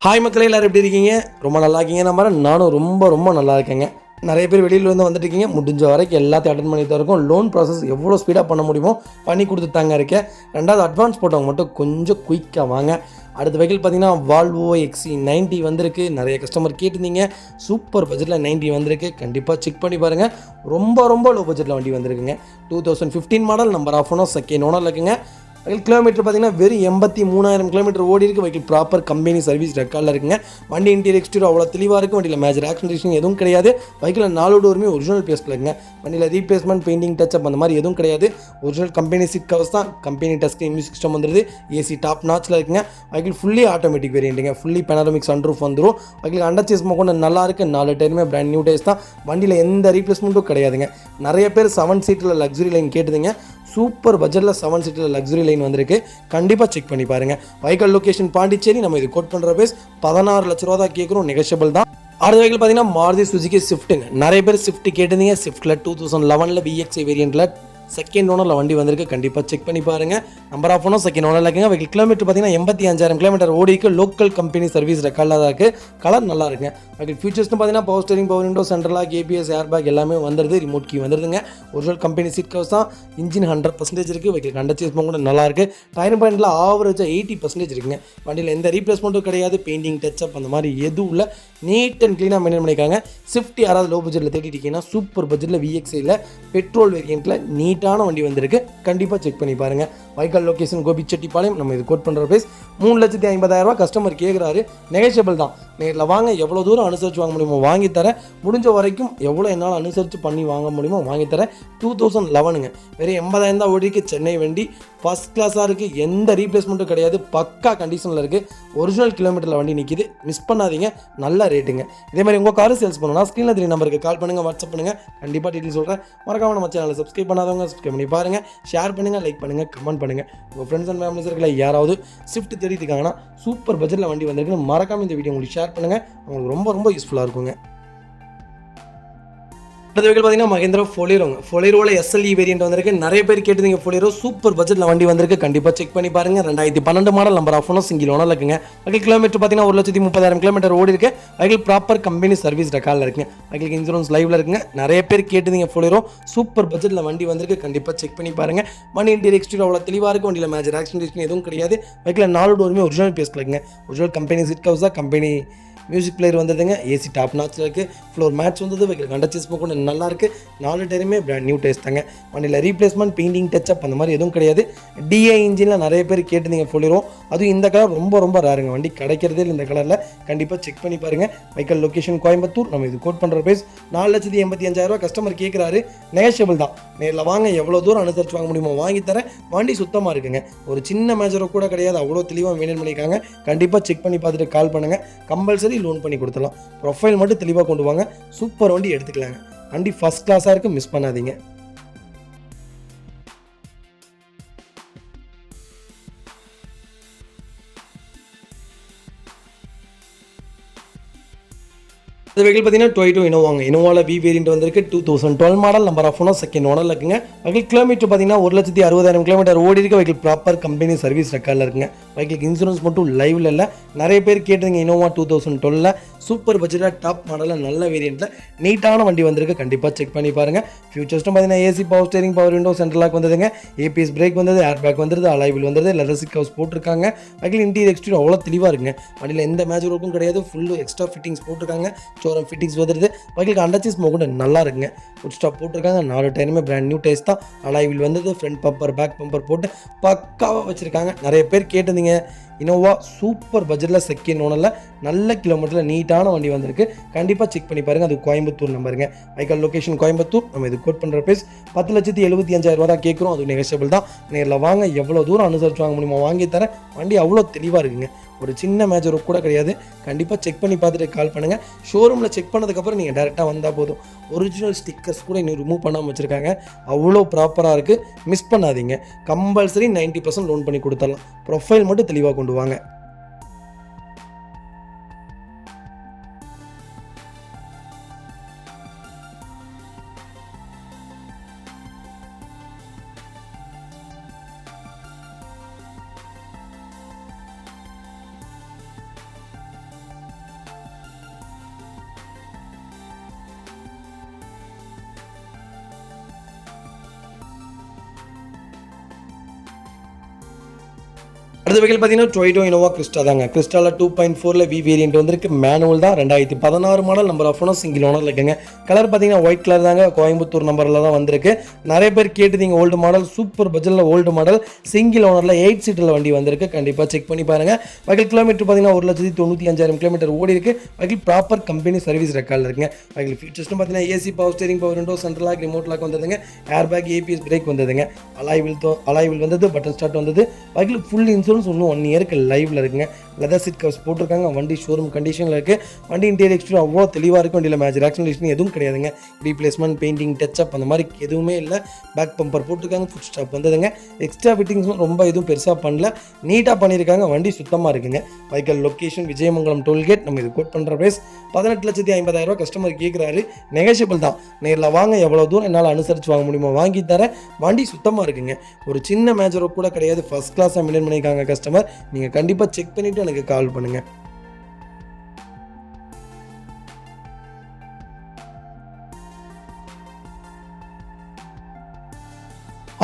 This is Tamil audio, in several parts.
ஹாய் மக்களே, எல்லாரும் எப்படி இருக்கீங்க? ரொம்ப நல்லா இருக்கீங்க. நானும் ரொம்ப நல்லா இருக்கேங்க. நிறைய பேர் வெளியிலேருந்து வந்துட்டுருக்கீங்க. முடிஞ்ச வரைக்கும் எல்லாத்தையும் அட்டன் பண்ணி தான் இருக்கும். லோன் ப்ராசஸ் எவ்வளோ ஸ்பீடாக பண்ண முடியுமோ பண்ணி கொடுத்துட்டாங்க இருக்கேன். ரெண்டாவது அட்வான்ஸ் போட்டவங்க மட்டும் கொஞ்சம் குயிக்காக வாங்க. அடுத்த வெஹிக்கிள் பார்த்தீங்கன்னா வால்வோ XC90 வந்திருக்கு. நிறைய கஸ்டமர் கேட்டிருந்தீங்க. சூப்பர் பட்ஜெட்டில் 90 வந்திருக்கு. கண்டிப்பாக செக் பண்ணி பாருங்கள். ரொம்ப லோ பட்ஜெட்டில் வண்டி வந்திருக்குங்க. 2015 model, number of owner, second owner இருக்குங்க. வெஹிக்கிள் கிலோமீட்டர் பார்த்தீங்கன்னா வெறும் 83,000 கிலோமீட்டர் ஓடி இருக்குது. வெஹிக்கிள் ப்ராப்பர் கம்பெனி சர்வீஸ் ரெக்கார்டில் இருக்குங்க. வண்டி இன்டீரியர் எக்ஸ்டீரியர் அவ்வளோ தெளிவாக இருக்குது. வண்டியில் மேஜர் ஆக்சிடென்ட் எதுவும் கிடையாது. வெஹிக்கிள் 4 டோருமே ஒரிஜினல் பேஸ்ட்டில் இருக்குங்க. வண்டியில் ரீப்ளேஸ்மெண்ட், பெயிண்டிங், டச்சப் அந்த மாதிரி எதுவும் கிடையாது. ஒரிஜினல் கம்பெனி சீட் கவர்ஸ் தான். Company touch screen music system வந்துடுது. ஏசி டாப் நாச்சில் இருக்குங்க. வெஹிக்கிள் ஃபுல்லி ஆட்டோமேட்டிக் வேரியண்ட்டுங்க. ஃபுல்லி பெனாரமிக் சன்ரூஃப் வந்துடும். வெஹிக்கிள் அண்டர்சேஸ் கொண்டு நல்லா இருக்குது. 4 டயருமே பிராண்ட் நியூ டயர்ஸ் தான். வண்டியில் எந்த ரீப்ளேஸ்மெண்ட்டும் கிடையாதுங்க. நிறைய பேர் 7 சீட்டில் லக்ஸுரி லைன் கேட்டுதுங்க. சூப்பர் பட்ஜெட்டில் 7 சீட்டில் லக்ஸுரி லைன் வந்திருக்கு. கண்டிப்பாக செக் பண்ணி பாருங்கள். Vehicle location Pondicherry. நம்ம இது கோட் பண்ணுற பேஸ் 16 லட்ச ரூபா தான் கேட்குறோம். நெகோஷியபிள் தான். அடுத்த வெஹிக்கிள் பார்த்தீங்கன்னா மாருதி சுசுகி ஸ்விஃப்ட்டுங்க. நிறைய பேர் ஸ்விஃப்ட் கேட்டிருந்தீங்க. ஸ்விஃப்ட்டில் 2011 VXI வேரியண்ட்டில் செகண்ட் ஓனரில் வண்டி வந்திருக்கு. கண்டிப்பாக செக் பண்ணி பாருங்கள். நம்பர் ஆஃப் ஓனர் செகண்ட் ஓனரில் இருக்குங்க. வெஹிக்கிள் கிலோமீட்டர் பார்த்தீங்கன்னா 85,000 கிலோமீட்டர் ஓடிக்கு. லோக்கல் கம்பெனி சர்வீஸ் ரெக்கார்டில் தான் இருக்குது. கலர் நல்லா இருக்குங்க. வெஹிக்கிள் ஃபியூச்சர்ஸ்னு பார்த்தீங்கன்னா பவர் ஸ்டீரிங், பவர் விண்டோ, சென்ட்ரலாக ABS, ஏர் பேக் எல்லாமே வந்துடுது. ரிமோட் கீ வந்துடுதுங்க. ஒரிஜினல் கம்பெனி சீட் கவர்ஸ் தான். இன்ஜின் 100% இருக்குது. வெஹிக்கிள் கண்டச்சேஸ் கூட நல்லா இருக்குது. டயர் பாயிண்டில் ஆவரேஜாக 80% இருக்குங்க. வண்டியில் எந்த ரீப்ளேஸ்மெண்ட்டும் கிடையாது. பெயிண்டிங், டச்சப் அந்த மாதிரி எதுவும் இல்லை. நீட் அண்ட் க்ளீனாக மெயின்டைன் பண்ணியிருக்காங்க. ஸ்விஃப்ட் யாராவது லோ பட்ஜெட்டில் தேடிட்டீங்கன்னா சூப்பர் பட்ஜெட்டில் VXIயில் பெட்ரோல் வேரியண்ட்டில் நீட்டான வண்டி வந்திருக்கு. கண்டிப்பாக செக் பண்ணி பாருங்கள். Vehicle location Gobichettipalayam. நம்ம இது கோட் பண்ணுற பிரைஸ் 3,50,000 கஸ்டமர் கேட்குறாரு. நெகோஷியபிள் தான். நேரில் வாங்க. எவ்வளோ தூரம் அனுசரித்து வாங்க முடியுமோ வாங்கித்தரேன். முடிஞ்ச வரைக்கும் எவ்வளோ என்னால் அனுசரித்து பண்ணி வாங்க முடியுமோ வாங்கித்தரேன். 2011ங்க. வெறும் 80,000 தான் ஓடிக்கு. சென்னை வண்டி ஃபஸ்ட் கிளாஸாக இருக்குது. எந்த ரீப்ளேஸ்மெண்ட்டும் கிடையாது. பக்கா கண்டிஷனில் இருக்குது. ஒரிஜினல் கிலோமீட்டரில் வண்டி நிற்கிது. மிஸ் பண்ணாதீங்க. நல்ல ரேட்டுங்க. இதே மாதிரி உங்கள் காரு சேல்ஸ் பண்ணணும்னா ஸ்க்ரீனில் 3 நம்பருக்கு கால் பண்ணுங்கள், வாட்ஸ்அப் பண்ணுங்கள். கண்டிப்பாக டீட்டெயில் சொல்கிறேன். மறக்காம நம்ம சேனலை சப்ஸ்கிரைப் பண்ணாதவங்க சப்ஸ்கிரைப் பண்ணி பாருங்கள். ஷேர் பண்ணுங்கள், லைக் பண்ணுங்கள், கமெண்ட் பண்ணுங்கள். உங்கள் ஃப்ரெண்ட்ஸ் அண்ட் ஃபேமிலிஸ் இருக்கல யாராவது ஸ்விஃப்ட் தேடிட்டு இருக்காங்கன்னா சூப்பர் பட்ஜெட்டில் வண்டி வந்திருக்குன்னு மறக்காம இந்த வீடியோ உங்களுக்கு ஷேர் பண்ணுங்கள். உங்களுக்கு ரொம்ப யூஸ்ஃபுல்லாக இருக்குங்க. அடுத்த வெஹிக்கிள் பார்த்தீங்கன்னா மஹேந்திரா ஃபொலேரோங்க. ஃபொலேரோவில் SLE வேரியண்ட் வந்திருக்கு. நிறைய பேர் கேட்டுருந்தீங்க. ஃபொலேரோ சூப்பர் பட்ஜெட்டில் வண்டி வந்திருக்கு. கண்டிப்பாக செக் பண்ணி பாருங்கள். 2012 model, number of owner, single owner இருக்குங்க. வெஹிக்கிள் கிலோமீட்டர் பார்த்தீங்கன்னா 1,30,000 கிலோமீட்டர் ஓடி இருக்கு. வெஹிக்கிள் ப்ராப்பர் கம்பெனி சர்வீஸ் ரெக்கார்டில் இருக்குங்க. வெஹிக்கிள் இன்சூரன்ஸ் லைவ்ல இருக்குங்க. நிறைய பேர் கேட்டுருந்தீங்க. ஃபொலேரோ சூப்பர் பட்ஜெட்டில் வண்டி வந்திருக்கு. கண்டிப்பாக செக் பண்ணி பாருங்கள். வண்டி இன்டீரியர் எக்ஸ்டீரியர் அவ்வளோ தெளிவாக இருக்குது. வண்டியில் மேஜர் ஆக்சிடென்ட் எதுவும் கிடையாது. வெஹிக்கிள் 4 டோருமே ஒரிஜினல் பேஸ்ட்டில் இருக்குங்க. ஒரிஜினல் கம்பெனி சீட் கவர்ஸ் தான். கம்பெனி மியூசிக் பிளேயர் வந்துடுதுங்க. ஏசி டாப் நாச்சில் இருக்குது. ஃப்ளோர் மேட்ச் வந்தது. வெஹிக்கிள் கண்டச்சேஸ் கூட நல்லா இருக்குது. 4 டயருமே பிராண்ட் நியூ டயர்ஸ் தாங்க. வண்டியில் ரீப்ளேஸ்மெண்ட், பெயிண்டிங், டச்சப் அந்த மாதிரி எதுவும் கிடையாது. DI இன்ஜினில் நிறைய பேர் கேட்டுருந்தீங்க. ஃபொலேரோ அதுவும் இந்த கலர் ரொம்ப ரேருங்க. வண்டி கிடைக்கிறதே இல்லை இந்த கலரில். கண்டிப்பாக செக் பண்ணி பாருங்கள். Vehicle location Coimbatore. நம்ம இது கோட் பண்ணுற பிரைஸ் 4,85,000 கஸ்டமர் கேட்குறாரு. நெகோஷியபிள் தான். நேரில் வாங்க. எவ்வளோ தூரம் அனுசரித்து வாங்க முடியுமோ வாங்கித்தரேன். வண்டி சுத்தமாக இருக்குங்க. ஒரு சின்ன மேஜரோ கூட கிடையாது. அவ்வளோ தெளிவாக மெயின்டைன் பண்ணியிருக்காங்க. கண்டிப்பாக செக் பண்ணி பார்த்துட்டு கால் பண்ணுங்கள். கம்பல்சரி லோன் பண்ணி கொடுத்துடலாம். ப்ரொஃபைல் மட்டும் தெளிவாக கொண்டு வாங்க. சூப்பர் வண்டி எடுத்துக்கலாங்க. வண்டி ஃபஸ்ட் கிளாஸாக இருக்குது. மிஸ் பண்ணாதீங்க. இந்த வெஹிக்கிள் பார்த்தீங்கன்னா டொயோட்டோ இனோவாங்க. இனோவாவில் V வேரியண்ட் வந்திருக்கு. 2012 model, number of owner, second ஓனரில் இருக்குங்க. வெஹிக்கிள் கிலோமீட்டர் பார்த்தீங்கன்னா 1,60,000 கிலோமீட்டர் ஓடி இருக்கு. வெஹிக்கிள் ப்ராப்பர் கம்பெனி சர்வீஸ் ரெக்கார்டில் இருக்குங்க. வெஹிக்கிள் இன்சூரன்ஸ் மட்டும் லைவ்ல இல்லை. நிறைய பேர் கேட்டுருங்க. இனோவா 2012 சூப்பர் பட்ஜெட்டில் டாப் மாடலில் நல்ல வேரியண்ட்டில் நீட்டான வண்டி வந்திருக்கு. கண்டிப்பாக செக் பண்ணி பாருங்கள். ஃபியூச்சர்ஸ்டும் பார்த்தீங்கன்னா AC, power steering, power window, central lock வந்ததுங்க. ABS பிரேக் வந்தது. ஏர் பேக் வந்துடுது. அலைவில் வந்துடுது. லெதர் சீட் கவர்ஸ் போட்டிருக்காங்க. வெஹிக்கிள் இன்டீரியர் எக்ஸ்டீரியர் அவ்வளோ தெளிவாக இருக்குங்க. வண்டியில் எந்த மேஜர் ஒர்க்கும் கிடையாது. ஃபுல்லு எக்ஸ்ட்ரா ஃபிட்டிங்ஸ் போட்டிருக்காங்க. ஷோரூம் ஃபிட்டிங்ஸ் வந்துடுது. வெஹிக்கிள் அண்டர்சேஸ் கூட நல்லா இருக்குங்க. ஃபுட் ஸ்டாப் போட்டிருக்காங்க. 4 டயருமே பிராண்ட் நியூ டயர்ஸ் தான். அலைவில் வந்தது. ஃப்ரண்ட் பம்பர், பேக் பம்பர் போட்டு பக்காவாக வச்சுருக்காங்க. நிறைய பேர் கேட்டிருந்தீங்க. இனோவா சூப்பர் பட்ஜெட்டில் செகண்ட் ஓனரில் நல்ல கிலோமீட்டரில் நீட்டான வண்டி வந்திருக்கு. கண்டிப்பாக செக் பண்ணி பாருங்கள். அது கோயம்புத்தூர் நம்பருங்க. Vehicle location Coimbatore. நம்ம இது கோட் பண்ணுற பிரைஸ் 10,75,000 தான் கேட்குறோம். அது நெகோஷியபிள் தான். நேரில் வாங்க. எவ்வளோ தூரம் அனுசரித்து வாங்க முடியுமோ வாங்கி தரேன். வண்டி அவ்வளோ தெளிவாக இருக்குங்க. ஒரு சின்ன மேஜர் கூட கிடையாது. கண்டிப்பாக செக் பண்ணி பார்த்துட்டு கால் பண்ணுங்கள். ஷோரூமில் செக் பண்ணதுக்கப்புறம் நீங்கள் டேரெக்டாக வந்தால் போதும். ஒரிஜினல் ஸ்டிக்கர்ஸ் கூட இன்னும் ரிமூவ் பண்ணாமல் வச்சுருக்காங்க. அவ்வளோ ப்ராப்பராக இருக்குது. மிஸ் பண்ணாதீங்க. கம்பல்சரி 90% லோன் பண்ணி கொடுத்துடலாம். ப்ரொஃபைல் மட்டும் தெளிவாக கொண்டு வாங்க. அடுத்த வெஹிக்கிள் பார்த்தீங்கன்னா டொயோட்டோ இனோவா கிறிஸ்டா தாங்க. கிறிஸ்டாவில் 2.4 வி வேரியன்ட் வந்திருக்கு. மேனுவல் தான். 2016 model. Number of owner single ஓனரில் இருக்குங்க. கலர் பார்த்தீங்கன்னா ஒயிட் கலர் தாங்க. கோயம்புத்தூர் நம்பரில் தான் வந்திருக்கு. நிறைய பேர் கேட்டுதீங்க ஓல்டு மாடல், சூப்பர் பட்ஜெட்டில் ஓல்டு மாடல், சிங்கிள் ஓனரில் 8 சீட்டில் வண்டி வந்திருக்கு. கண்டிப்பாக செக் பண்ணி பாருங்கள். வெஹிக்கிள் கிலோமீட்டர் பார்த்தீங்கன்னா 1,95,000 கிலோமீட்டர் ஓடி இருக்கு. வெஹிக்கிள் ப்ராப்பர் கம்பெனி சர்வீஸ் ரெக்கார்டில் இருக்குங்க. வெஹிக்கிள் ஃபீச்சர்ஸ்னு பார்த்தீங்கன்னா AC, power steering, power window, central lock, remote lock வந்ததுங்க. ஏர் பேக், ஏபிஎஸ் பிரேக் வந்ததுங்க. அலாய்வில் வந்தது, பட்டன் ஸ்டார்ட் வந்தது. வெஹிக்கிள் ஃபுல் இன்சூரன்ஸ் இன்னும் 1 இயருக்கு லைவ்ல இருக்குங்க. லெதர் சீட் கவர்ஸ் போட்டிருக்காங்க. வண்டி ஷோரூம் கண்டிஷனில் இருக்குது. வண்டி இன்டீரியர் எக்ஸ்டீரியர் அவ்வளோ தெளிவாக இருக்கும். வண்டியில் மேஜர் ஆக்சிடென்ட் எதுவும் கிடையாதுங்க. ரீப்ளேஸ்மெண்ட், பெயிண்டிங், டச்சப் அந்த மாதிரி எதுவுமே இல்லை. பேக் பம்பர் போட்டிருக்காங்க. ஃபுட் ஸ்டாப் வந்ததுங்க. எக்ஸ்ட்ரா ஃபிட்டிங்ஸும் ரொம்ப எதுவும் பெருசாக பண்ணல, நீட்டாக பண்ணியிருக்காங்க. வண்டி சுத்தமாக இருக்குங்க. Vehicle location Vijayamangalam toll gate. நம்ம இது கோட் பண்ணுற ப்ரைஸ் 18,50,000 கஸ்டமர் கேட்குறாரு. நெகோஷியபிள் தான். நேரில் வாங்க, எவ்வளோ தூரம் என்னால் அனுசரித்து வாங்க முடியுமோ வாங்கி தரேன். வண்டி சுத்தமாக இருக்குங்க. ஒரு சின்ன மேஜரோ கூட கிடையாது. ஃபர்ஸ்ட் கிளாஸாக மெயின்டைன் பண்ணியிருக்காங்க கஸ்டமர். நீங்கள் கண்டிப்பாக செக் பண்ணிவிட்டு எனக்கு கால் பண்ணுங்கள்.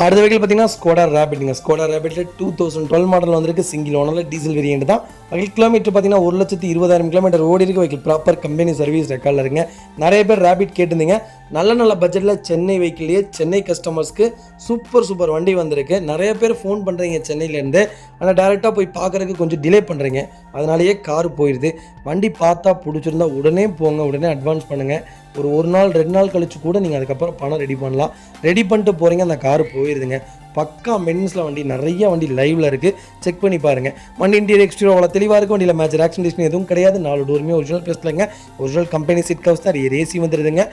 அடுத்த வெஹிக்கிள் பார்த்தீங்கன்னா ஸ்கோடா ரேபிட்ங்க. ஸ்கோடா ரேபிட்டில் 2012 மாடல் வந்திருக்கு. சிங்கிள் ஓனரில் டீசல் வேரியன்ட் தான். வெஹிக்கிள் கிலோமீட்டர் பார்த்தீங்கன்னா 1,20,000 கிலோமீட்டர் ஓடி இருக்கு. வெஹிக்கிள் ப்ராப்பர் கம்பெனி சர்வீஸ் ரெக்கார்டில் இருக்குங்க. நிறைய பேர் ரேபிட் கேட்டிருந்தீங்க. நல்ல பட்ஜெட்டில் சென்னை வெஹிக்கிள்லேயே சென்னை கஸ்டமர்ஸ்க்கு சூப்பர் வண்டி வந்திருக்கு. நிறைய பேர் ஃபோன் பண்ணுறீங்க சென்னையிலேருந்து. ஆனால் டேரெக்டாக போய் பார்க்குறதுக்கு கொஞ்சம் டிலே பண்ணுறீங்க. அதனாலேயே கார் போயிடுது. வண்டி பார்த்தா பிடிச்சிருந்தா உடனே போங்க, உடனே அட்வான்ஸ் பண்ணுங்கள். ஒரு நாள் 2 நாள் கழிச்சு கூட நீங்கள் அதுக்கப்புறம் பணம் ரெடி பண்ணலாம். ரெடி பண்ணிட்டு போகிறீங்க, அந்த கார் போயிடுதுங்க. பக்கா மெயின்ஸில் வண்டி, நிறைய வண்டி லைவில் இருக்குது. செக் பண்ணி பாருங்கள். வண்டி இன்டீரியர் எக்ஸ்டீரியர் அவ்வளோ தெளிவாக இருக்குது. வண்டியில் மேஜர் ஆக்சிடென்ட் எதுவும் கிடையாது. 4 டோருமே ஒரிஜினல் ப்ளஸ்லங்க. ஒரிஜினல் கம்பெனி சீட் கவர்ஸ் தான். ஏசி வந்துடுதுங்க.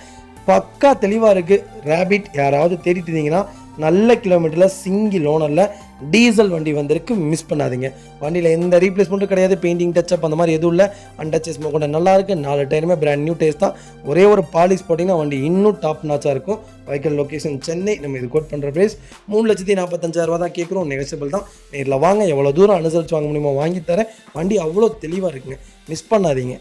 பக்கா தெளிவாக இருக்குது. ரேபிட் யாராவது தேடிட்டு இருந்தீங்கன்னா நல்ல கிலோமீட்டரில் சிங்கிள் ஓனரில் டீசல் வண்டி வந்திருக்கு. மிஸ் பண்ணாதீங்க. வண்டியில் எந்த ரீப்ளேஸ்மெண்ட்டும் கிடையாது. பெயிண்டிங், டச்சப் அந்த மாதிரி எதுவும் இல்லை. அன்டச்சஸ் கூட நல்லா இருக்குது. 4 டயருமே பிராண்ட் நியூ டேஸ்ட் தான். ஒரே ஒரு பாலிஷ் போட்டிங்கன்னா வண்டி இன்னும் டாப் நாச்சாக இருக்கும். Vehicle location Chennai. நம்ம இது கோட் பண்ணுற ப்ரைஸ் 3,45,000 தான் கேட்குறோம். நெகோஷியபிள் தான். நேரில் வாங்க, எவ்வளோ தூரம் அனுசரித்து வாங்க முடியுமோ வாங்கி தரேன். வண்டி அவ்வளோ தெளிவாக இருக்குங்க. மிஸ் பண்ணாதீங்க.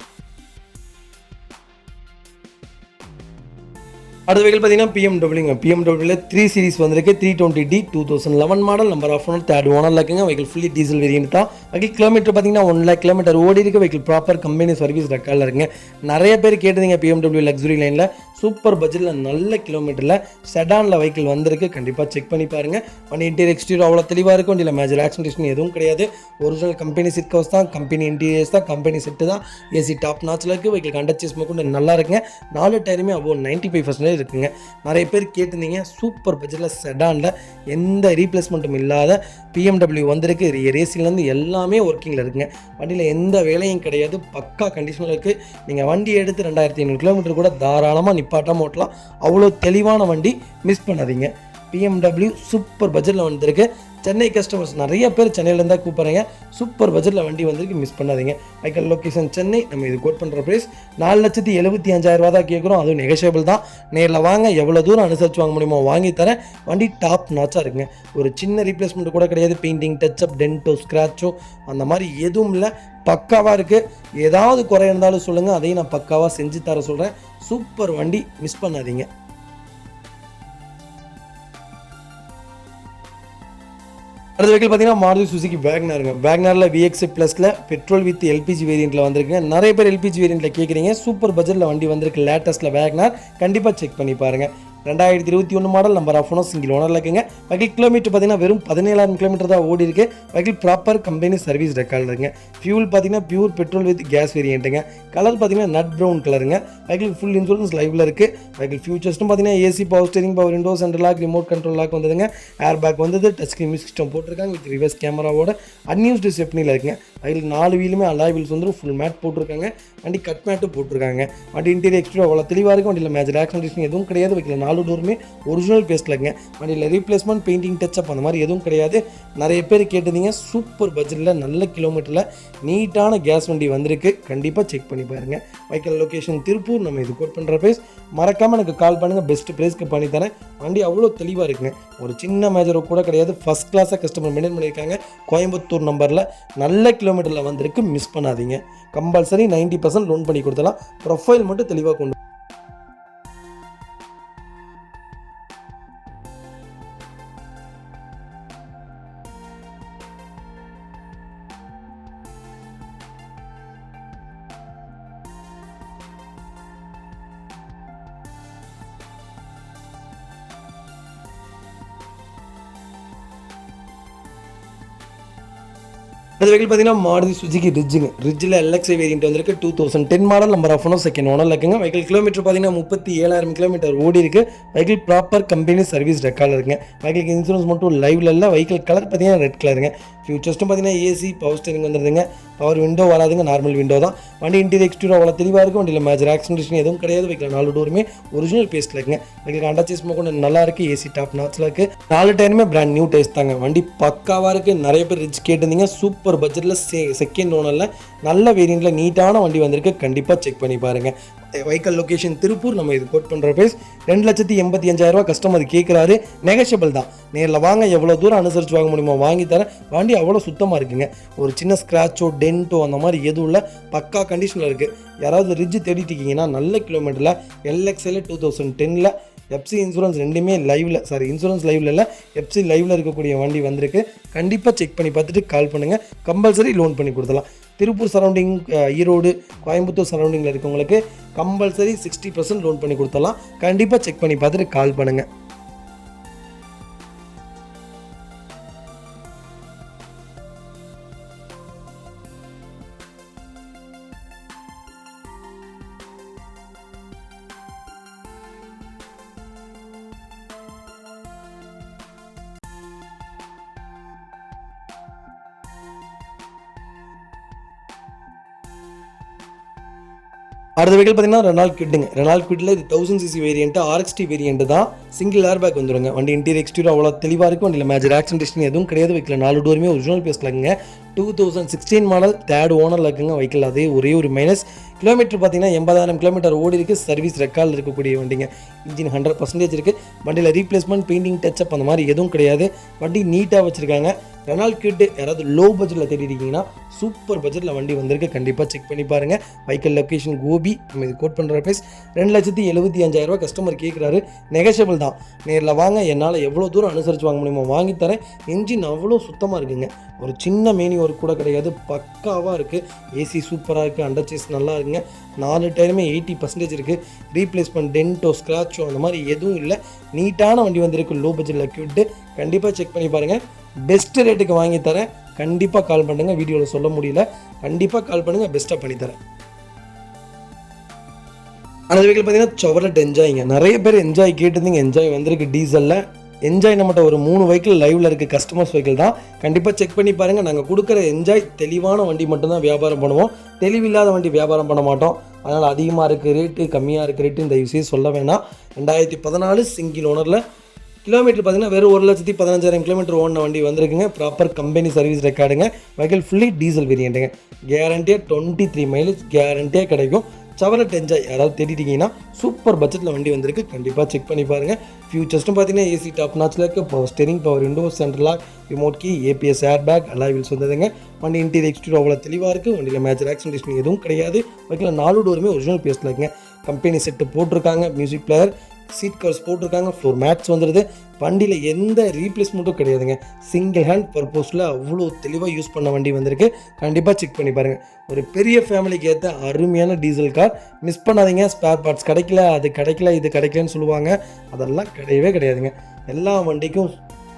அடுத்த வெஹிக்கிள் பார்த்தீங்கன்னா பிஎம்டபிள்யூங்க. பிஎம்டபிள்யூவில் 3 சீரிஸ் வந்திருக்கு. 320D 2011 மாடல். நம்பர் ஆஃப் ஓனர் 3rd ஓனரில் இருக்குங்க. வெஹிக்கிள் ஃபுல்லி டீசல் வேரியன்ட் தான். வெஹிக்கிள் கிலோமீட்டர் பார்த்தீங்கன்னா 1 lakh கிலோமீட்டர் ஓடி இருக்கு. வெஹிக்கிள் ப்ராப்பர் கம்பெனி சர்வீஸ் ரெக்கார்டில் இருக்குங்க. நிறைய பேர் கேட்டதுங்க பிஎம்டபிள்யூ லக்ஸுரி லைனில் சூப்பர் பட்ஜெட்டில் நல்ல கிலோமீட்டரில் செடானில் வெஹிக்கிள் வந்திருக்கு. கண்டிப்பாக செக் பண்ணி பாருங்கள். வண்டி இன்டீரியர் எக்ஸ்டீரியர் அவ்வளோ தெளிவாக இருக்கும். வண்டியில் மேஜர் ஆக்சிடென்ட் எதுவும் கிடையாது. ஒரிஜினல் கம்பெனி சீட் கவர்ஸ் தான். கம்பெனி இன்டீரியர்ஸ் தான். கம்பெனி செட்டு தான். ஏசி டாப் நாச்சில் இருக்குது. வெஹிக்கிள் அண்டர்ச்சேஸ் கூட நல்லா இருக்குங்க. 4 டயருமே அவ்வளோ 95% இருக்குங்க. நிறைய பேர் கேட்டிருந்தீங்க. சூப்பர் பட்ஜெட்டில் செடானில் எந்த ரீப்ளேஸ்மெண்ட்டும் இல்லாத பிஎம்டபிள்யூ வந்திருக்கு. ஏசிலேருந்து எல்லாமே ஒர்க்கிங்கில் இருக்குங்க. வண்டியில் எந்த வேலையும் கிடையாது. பக்கா கண்டிஷனில் இருக்குது. நீங்கள் வண்டி எடுத்து 2,500 கிலோமீட்டர் கூட தாராளமாக நிப்பாட்டாமல் ஓட்டலாம். அவ்வளோ தெளிவான வண்டி. மிஸ் பண்ணாதீங்க. பிஎம்டபிள்யூ சூப்பர் பட்ஜெட்டில் வந்திருக்கு. சென்னை கஸ்டமர்ஸ் நிறைய பேர் சென்னையிலேருந்து தான் கூப்பிட்றீங்க. சூப்பர் பட்ஜெட்டில் வண்டி வந்திருக்கு. மிஸ் பண்ணாதீங்க. Vehicle location Chennai. நம்ம இது கோட் பண்ணுற ப்ரைஸ் 4,75,000 தான் கேட்குறோம். அதுவும் நெகோஷியபிள் தான். நேரில் வாங்க, எவ்வளோ தூரம் அனுசரித்து வாங்க முடியுமோ வாங்கி தரேன். வண்டி டாப் நாச்சாக இருக்குங்க. ஒரு சின்ன ரீப்ளேஸ்மெண்ட் கூட கிடையாது. பெயிண்டிங், டச்சப், டென்ட்டோ, ஸ்க்ராச்சோ அந்த மாதிரி எதுவும் இல்லை. பக்காவாக இருக்குது. ஏதாவது குறை இருந்தாலும் சொல்லுங்கள், அதையும் நான் பக்காவாக செஞ்சு தர சொல்கிறேன். சூப்பர் வண்டி. மிஸ் பண்ணாதீங்க. அடுத்த வெஹிக்கிள் பார்த்தீங்கன்னா மாருதி சுசுகி வேக்னாருங்க. வேக்னாரில் VX ப்ளஸில் பெட்ரோல் வித் எல்பிஜி வேரியண்ட்டில் வந்திருக்குங்க. நிறைய பேர் எல்பிஜி வேரியண்ட்டில் கேட்குறீங்க. சூப்பர் பட்ஜெட்டில் வண்டி வந்திருக்கு. லேட்டஸ்ட்டில் வேக்னார். கண்டிப்பாக செக் பண்ணி பாருங்கள். 2021 model. Number of owner single ஓனரில் இருக்குங்க. வெஹிக்கிள் கிலோமீட்டர் பார்த்தீங்கன்னா வெறும் 17,000 கிலோமீட்டர் தான் ஓடி இருக்கு. வெஹிக்கிள் ப்ராப்பர் கம்பெனி சர்வீஸ் ரெக்கார்டில் இருக்குங்க. ஃபியூல் பார்த்தீங்கன்னா பியூர் பெட்ரோல் வித் கேஸ் வேரியண்ட்டுங்க. கலர் பார்த்தீங்கன்னா நட் ப்ரௌன் கலருங்க. வெஹிக்கிள் ஃபுல் இன்சூரன்ஸ் லைவில் இருக்குது. வெஹிக்கிள் ஃபியூச்சர்ஸ்டும் பார்த்தீங்கன்னா AC, power steering, power window, central lock, remote control lock வந்ததுங்க. ஏர் பேக் வந்தது. டச் ஸ்க்ரீன் மியூசிக் சிஸ்டம் போட்டிருக்காங்க. வித் ரிவர்ஸ் கேமராவோட அன்யூஸ்டு ஸ்டெப்னியில் இருக்குங்க. வெஹிக்கிள் 4 வீலுமே அலாய் வீல்ஸ் வந்துடும். ஃபுல் மேட் போட்டிருக்காங்க. வண்டி கட் மேட்டும் போட்டிருக்காங்க. வண்டி இன்டீரியர் எக்ஸ்டீரியர் அவ்வளோ தெளிவாக இருக்கும். வண்டியில் மேஜர் ஆக்சிடென்ட் எதுவும் கிடையாது. வெஹிக்கிள் 4 டோருமே ஒரிஜினல் பேஸ்ட்டில் இருக்குங்க. வண்டியில் ரீப்ளேஸ்மெண்ட், பெயிண்டிங், டச்சப் அந்த மாதிரி எதுவும் கிடையாது. நிறைய பேர் கேட்டிருந்தீங்க. சூப்பர் பட்ஜெட்டில் நல்ல கிலோமீட்டரில் நீட்டான கேஸ் வண்டி வந்திருக்கு. கண்டிப்பாக செக் பண்ணி பாருங்கள். Vehicle location Tiruppur. நம்ம இது கோட் பண்ணுற ப்ரைஸ் மறக்காமல் எனக்கு கால் பண்ணுங்கள். பெஸ்ட் ப்ரைஸ்க்கு பண்ணி தரேன். வண்டி அவ்வளோ தெளிவாக இருக்குங்க. ஒரு சின்ன மேஜரோ கூட கிடையாது. ஃபஸ்ட் கிளாஸாக கஸ்டமர் மெயின்டைன் பண்ணியிருக்காங்க. கோயம்புத்தூர் நம்பரில் நல்ல கிலோமீட்டரில் வந்திருக்கு. மிஸ் பண்ணாதீங்க. கம்பல்சரி 90% லோன் பண்ணி கொடுத்தலாம். ப்ரொஃபைல் மட்டும் தெளிவாக கொண்டு அது வெஹிக்கிள் பார்த்தீங்கன்னா மாருதி சுஜுகி ரிட்ஜில் எல்எக்ஸ்ஐ வேரியன்ட் வந்திருக்கு 2010 model number of one second owner இருக்குங்க. வெஹிக்கிள் கிலோமீட்டர் பார்த்தீங்கன்னா 37,000 கிலோமீட்டர் ஓடி இருக்கு. வெஹிக்கிள் ப்ராப்பர் கம்பெனி சர்வீஸ் ரெக்கார்டில் இருக்குங்க. வெஹிக்கிள் இன்சூரன்ஸ் மட்டும் லைவ்ல இல்லை. வெஹிக்கிள் கலர் பார்த்தீங்கன்னா ரெட் கலருங்க. ஃபியூச்சர்ஸ்ட்டும் பார்த்தீங்கன்னா ஏசி பவர் ஸ்டீரிங் வந்துடுதுங்க. பவர் விண்டோ வராதுங்க, நார்மல் விண்டோ தான். வண்டி இன்டீரியர் எக்ஸ்டீரியர் அவ்வளோ தெளிவாக இருக்கும். வண்டியில் மேஜர் ஆக்சிடென்ட் எதுவும் கிடையாது. வெஹிக்கிள் 4 டோருமே ஒரிஜினல் பேஸ்ட்டில் இருக்குங்க. வெஹிக்கிள் அண்டர்ச்சேஸ் கொஞ்சம் நல்லா இருக்குது. ஏசி டாப் நாட்ஸில் இருக்குது. 4 டயருமே பிராண்ட் நியூ டேஸ்ட் தாங்க. வண்டி பக்காவாக இருக்குது. நிறைய பேர் ரிச் கேட்டிருந்தீங்க. சூப்பர் பட்ஜெட்டில் செகண்ட் ஓனரில் நல்ல வேரியண்ட்டில் நீட்டான வண்டி வந்திருக்கு. கண்டிப்பாக செக் பண்ணி பாருங்கள். Vehicle location Tiruppur. நம்ம இது கோட் பண்ணுற ப்ரைஸ் 2,85,000 கஸ்டமர் கேட்குறாரு. நெகஷியபிள் தான். நேரில் வாங்க, எவ்வளோ தூரம் அனுசரித்து வாங்க முடியுமோ வாங்கி தரேன். வண்டி அவ்வளோ சுத்தமாக இருக்குங்க. ஒரு சின்ன ஸ்க்ராச்சோ டென்ட்டோ அந்த மாதிரி எதுவும் இல்லை. பக்கா கண்டிஷனில் இருக்குது. யாராவது ரிட்ஜ் தேடிட்டு இருக்கீங்கன்னா நல்ல கிலோமீட்டரில் எல்எக்ஸ்ஐல 2010 எஃப்சி இன்சூரன்ஸ் ரெண்டுமே லைவில், இன்சூரன்ஸ் லைவில் இல்லை, எஃப்சி லைவில் இருக்கக்கூடிய வண்டி வந்திருக்கு. கண்டிப்பாக செக் பண்ணி பார்த்துட்டு கால் பண்ணுங்கள். கம்பல்சரி லோன் பண்ணி கொடுத்துலாம். திருப்பூர் சரௌண்டிங், ஈரோடு, கோயம்புத்தூர் சரௌண்டிங்கில் இருக்கவங்களுக்கு கம்பல்சரி 60% லோன் பண்ணி கொடுத்துடலாம். கண்டிப்பாக செக் பண்ணி பார்த்துட்டு கால் பண்ணுங்கள். அடுத்த வெஹிக்கிள் பார்த்தீங்கன்னா ரெனால்ட் குவிட்டில் இது 1000cc வேரியன்ட், RXT வேரியன்ட் தான். சிங்கிள் ஏர் பேக் வந்துருங்க. வண்டி இன்டீரியர் எக்ஸ்டீரியர் அவ்வளோ தெளிவாக இருக்கும். வண்டியில் மேஜர் ஆக்சிடென்ட் எதுவும் கிடையாது. வெஹிக்கிள் 4 டோருமே ஒரிஜினல் பேஸ்ல இருக்குங்க. 2016 மாடல், 3rd ஓனரில் இருக்குங்க. வெஹிக்கிள் அதே ஒரே ஒரு மைனஸ். கிலோமீட்டர் பார்த்தீங்கன்னா 80,000 கிலோமீட்டர் ஓடி இருக்குது. சர்வீஸ் ரெக்கார்டில் இருக்கக்கூடிய வண்டிங்க. இன்ஜின் 100% இருக்குது. வண்டியில் ரீப்ளேஸ்மெண்ட், பெயிண்டிங், டச்சப் அந்த மாதிரி எதுவும் கிடையாது. வண்டி நீட்டாக வச்சுருக்காங்க. ரெனால்ட் குவிட் யாராவது லோ பட்ஜெட்டில் தேடிட்டீங்கன்னா சூப்பர் பட்ஜெட்டில் வண்டி வந்திருக்கு. கண்டிப்பாக செக் பண்ணி பாருங்கள். Vehicle location Gobi. நம்ம இது கோட் பண்ணுற ப்ரைஸ் 2,75,000 கஸ்டமர் கேட்குறாரு. நெகஷியபிள் தான். நேரில் வாங்க, என்னால் எவ்வளோ தூரம் அனுசரித்து வாங்க முடியுமோ வாங்கி தரேன். இன்ஜின் அவ்வளோ சுத்தமாக இருக்குங்க. ஒரு சின்ன மேனி ஒர்க் கூட கிடையாது. பக்காவாக இருக்குது. ஏசி சூப்பராக இருக்குது. அண்டர்ச்சேஸ் நல்லா இருக்குங்க. 4 டயருமே 80% இருக்குது. ரீப்ளேஸ்மெண்ட், டென்ட்டோ, ஸ்க்ராச்சோ அந்த மாதிரி எதுவும் இல்லை. நீட்டான வண்டி வந்திருக்கு. லோ பட்ஜெட்டில் குவிட்டு. கண்டிப்பாக செக் பண்ணி பாருங்கள். பெஸ்ட் ரேட்டுக்கு வாங்கி தரேன். கண்டிப்பாக கால் பண்ணுங்கள். வீடியோவில் சொல்ல முடியல. கண்டிப்பாக கால் பண்ணுங்கள். பெஸ்ட்டாக பண்ணித்தரேன். அந்த வெஹிக்கிள் பார்த்தீங்கன்னா செவர்லெட் என்ஜாய்ங்க. நிறைய பேர் என்ஜாய் கேட்டிருந்தீங்க. என்ஜாய் வந்திருக்கு டீசலில். என்ஜாய் நம்மகிட்ட ஒரு 3 வெஹிக்கிள் லைவில் இருக்குது. கஸ்டமர்ஸ் வெஹிக்கிள் தான். கண்டிப்பாக செக் பண்ணி பாருங்கள். நாங்கள் கொடுக்குற என்ஜாய் தெளிவான வண்டி மட்டும்தான் வியாபாரம் பண்ணுவோம். தெளிவில்லாத வண்டி வியாபாரம் பண்ண மாட்டோம். அதனால் அதிகமாக இருக்குது ரேட்டு, கம்மியாக இருக்குது ரேட்டு இந்த விஷயம் சொல்ல வேணாம். 2014 சிங்கிள் ஓனரில் கிலோமீட்டர் பார்த்தீங்கன்னா வெறும் 1,15,000 கிலோமீட்டர் ஓடின வண்டி வந்திருக்குங்க. ப்ராப்பர் கம்பெனி சர்வீஸ் ரெக்கார்டுங்க. வெஹிக்கிள் ஃபுல்லி டீசல் வேரியண்ட்டுங்க. கேரண்டியாக 23 மைலேஜ் கேரண்டியாக கிடைக்கும். செவர்லெட் என்ஜாய் யாராவது தேடிட்டீங்கன்னா சூப்பர் பட்ஜெட்டில் வண்டி வந்திருக்கு. கண்டிப்பாக செக் பண்ணி பாருங்கள். ஃபியூச்சர்ஸ்ட்டும் பார்த்தீங்கன்னா ஏசி டாப் நாட்சில் இருக்குது. Power steering, power window, central lock, remote key, ABS air bag, alloy wheels வந்ததுங்க. வண்டி இன்டீரியர் எக்ஸ்டீரியர் அவ்வளோ தெளிவாக இருக்குது. வண்டியில் மேஜர் ஆக்சிடென்ட் எதுவும் கிடையாது. வண்டியில் 4 டோருமே ஒரிஜினல் பேஸ்ட்டில் இருக்குங்க. கம்பெனி செட்டு போட்டிருக்காங்க. மியூசிக் பிளேயர், சீட் கவர்ஸ் போட்டிருக்காங்க. ஃப்ளோர் மேட்ஸ் வந்துடுது. வண்டியில் எந்த ரீப்ளேஸ்மெண்ட்டும் கிடையாதுங்க. சிங்கிள் ஹேண்ட் பர்பஸில் அவ்வளோ தெளிவாக யூஸ் பண்ண வண்டி வந்திருக்கு. கண்டிப்பாக செக் பண்ணி பாருங்கள். ஒரு பெரிய ஃபேமிலிக்கு ஏற்ற அருமையான டீசல் கார். மிஸ் பண்ணாதீங்க. ஸ்பேர் பார்ட்ஸ் கிடைக்கல, அது கிடைக்கல, இது கிடைக்கலன்னு சொல்லுவாங்க. அதெல்லாம் கிடையவே கிடையாதுங்க. எல்லா வண்டிக்கும்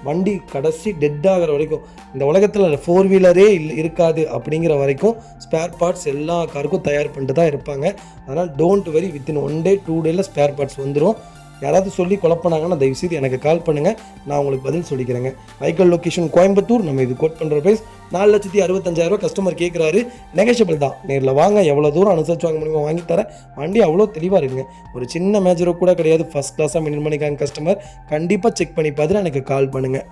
வண்டி கடைசி டெட் ஆகிற வரைக்கும், இந்த உலகத்தில் 4 வீலரே இருக்காது அப்படிங்கிற வரைக்கும் ஸ்பேர் பார்ட்ஸ் எல்லா காருக்கும் தயார் பண்ணிட்டு தான் இருப்பாங்க. அதனால் டோன்ட் வெரி, வித்தின் 1 டே 2 டேயில் ஸ்பேர் பார்ட்ஸ் வந்துடும். யாராவது சொல்லி குழப்பினாங்கன்னா தயவுசெய்து எனக்கு கால் பண்ணுங்கள். நான் உங்களுக்கு பதில் சொல்லிக்கிறேங்க. Vehicle location Coimbatore. நம்ம இது கோட் பண்ணுற ப்ரைஸ் 4,65,000 கஸ்டமர் கேட்குறாரு. நெகஷியபிள் தான். நேரில் வாங்க, எவ்வளோ தூரம் அனுசரித்து வாங்க முடியுமோ வாங்கி தரேன். வண்டி அவ்வளோ தெளிவாக இருக்குங்க. ஒரு சின்ன மேஜரோ கூட கிடையாது. ஃபஸ்ட் கிளாஸாக மெயின்டைன் பண்ணிக்காங்க கஸ்டமர். கண்டிப்பாக செக் பண்ணி பார்த்துட்டு எனக்கு கால் பண்ணுங்கள்.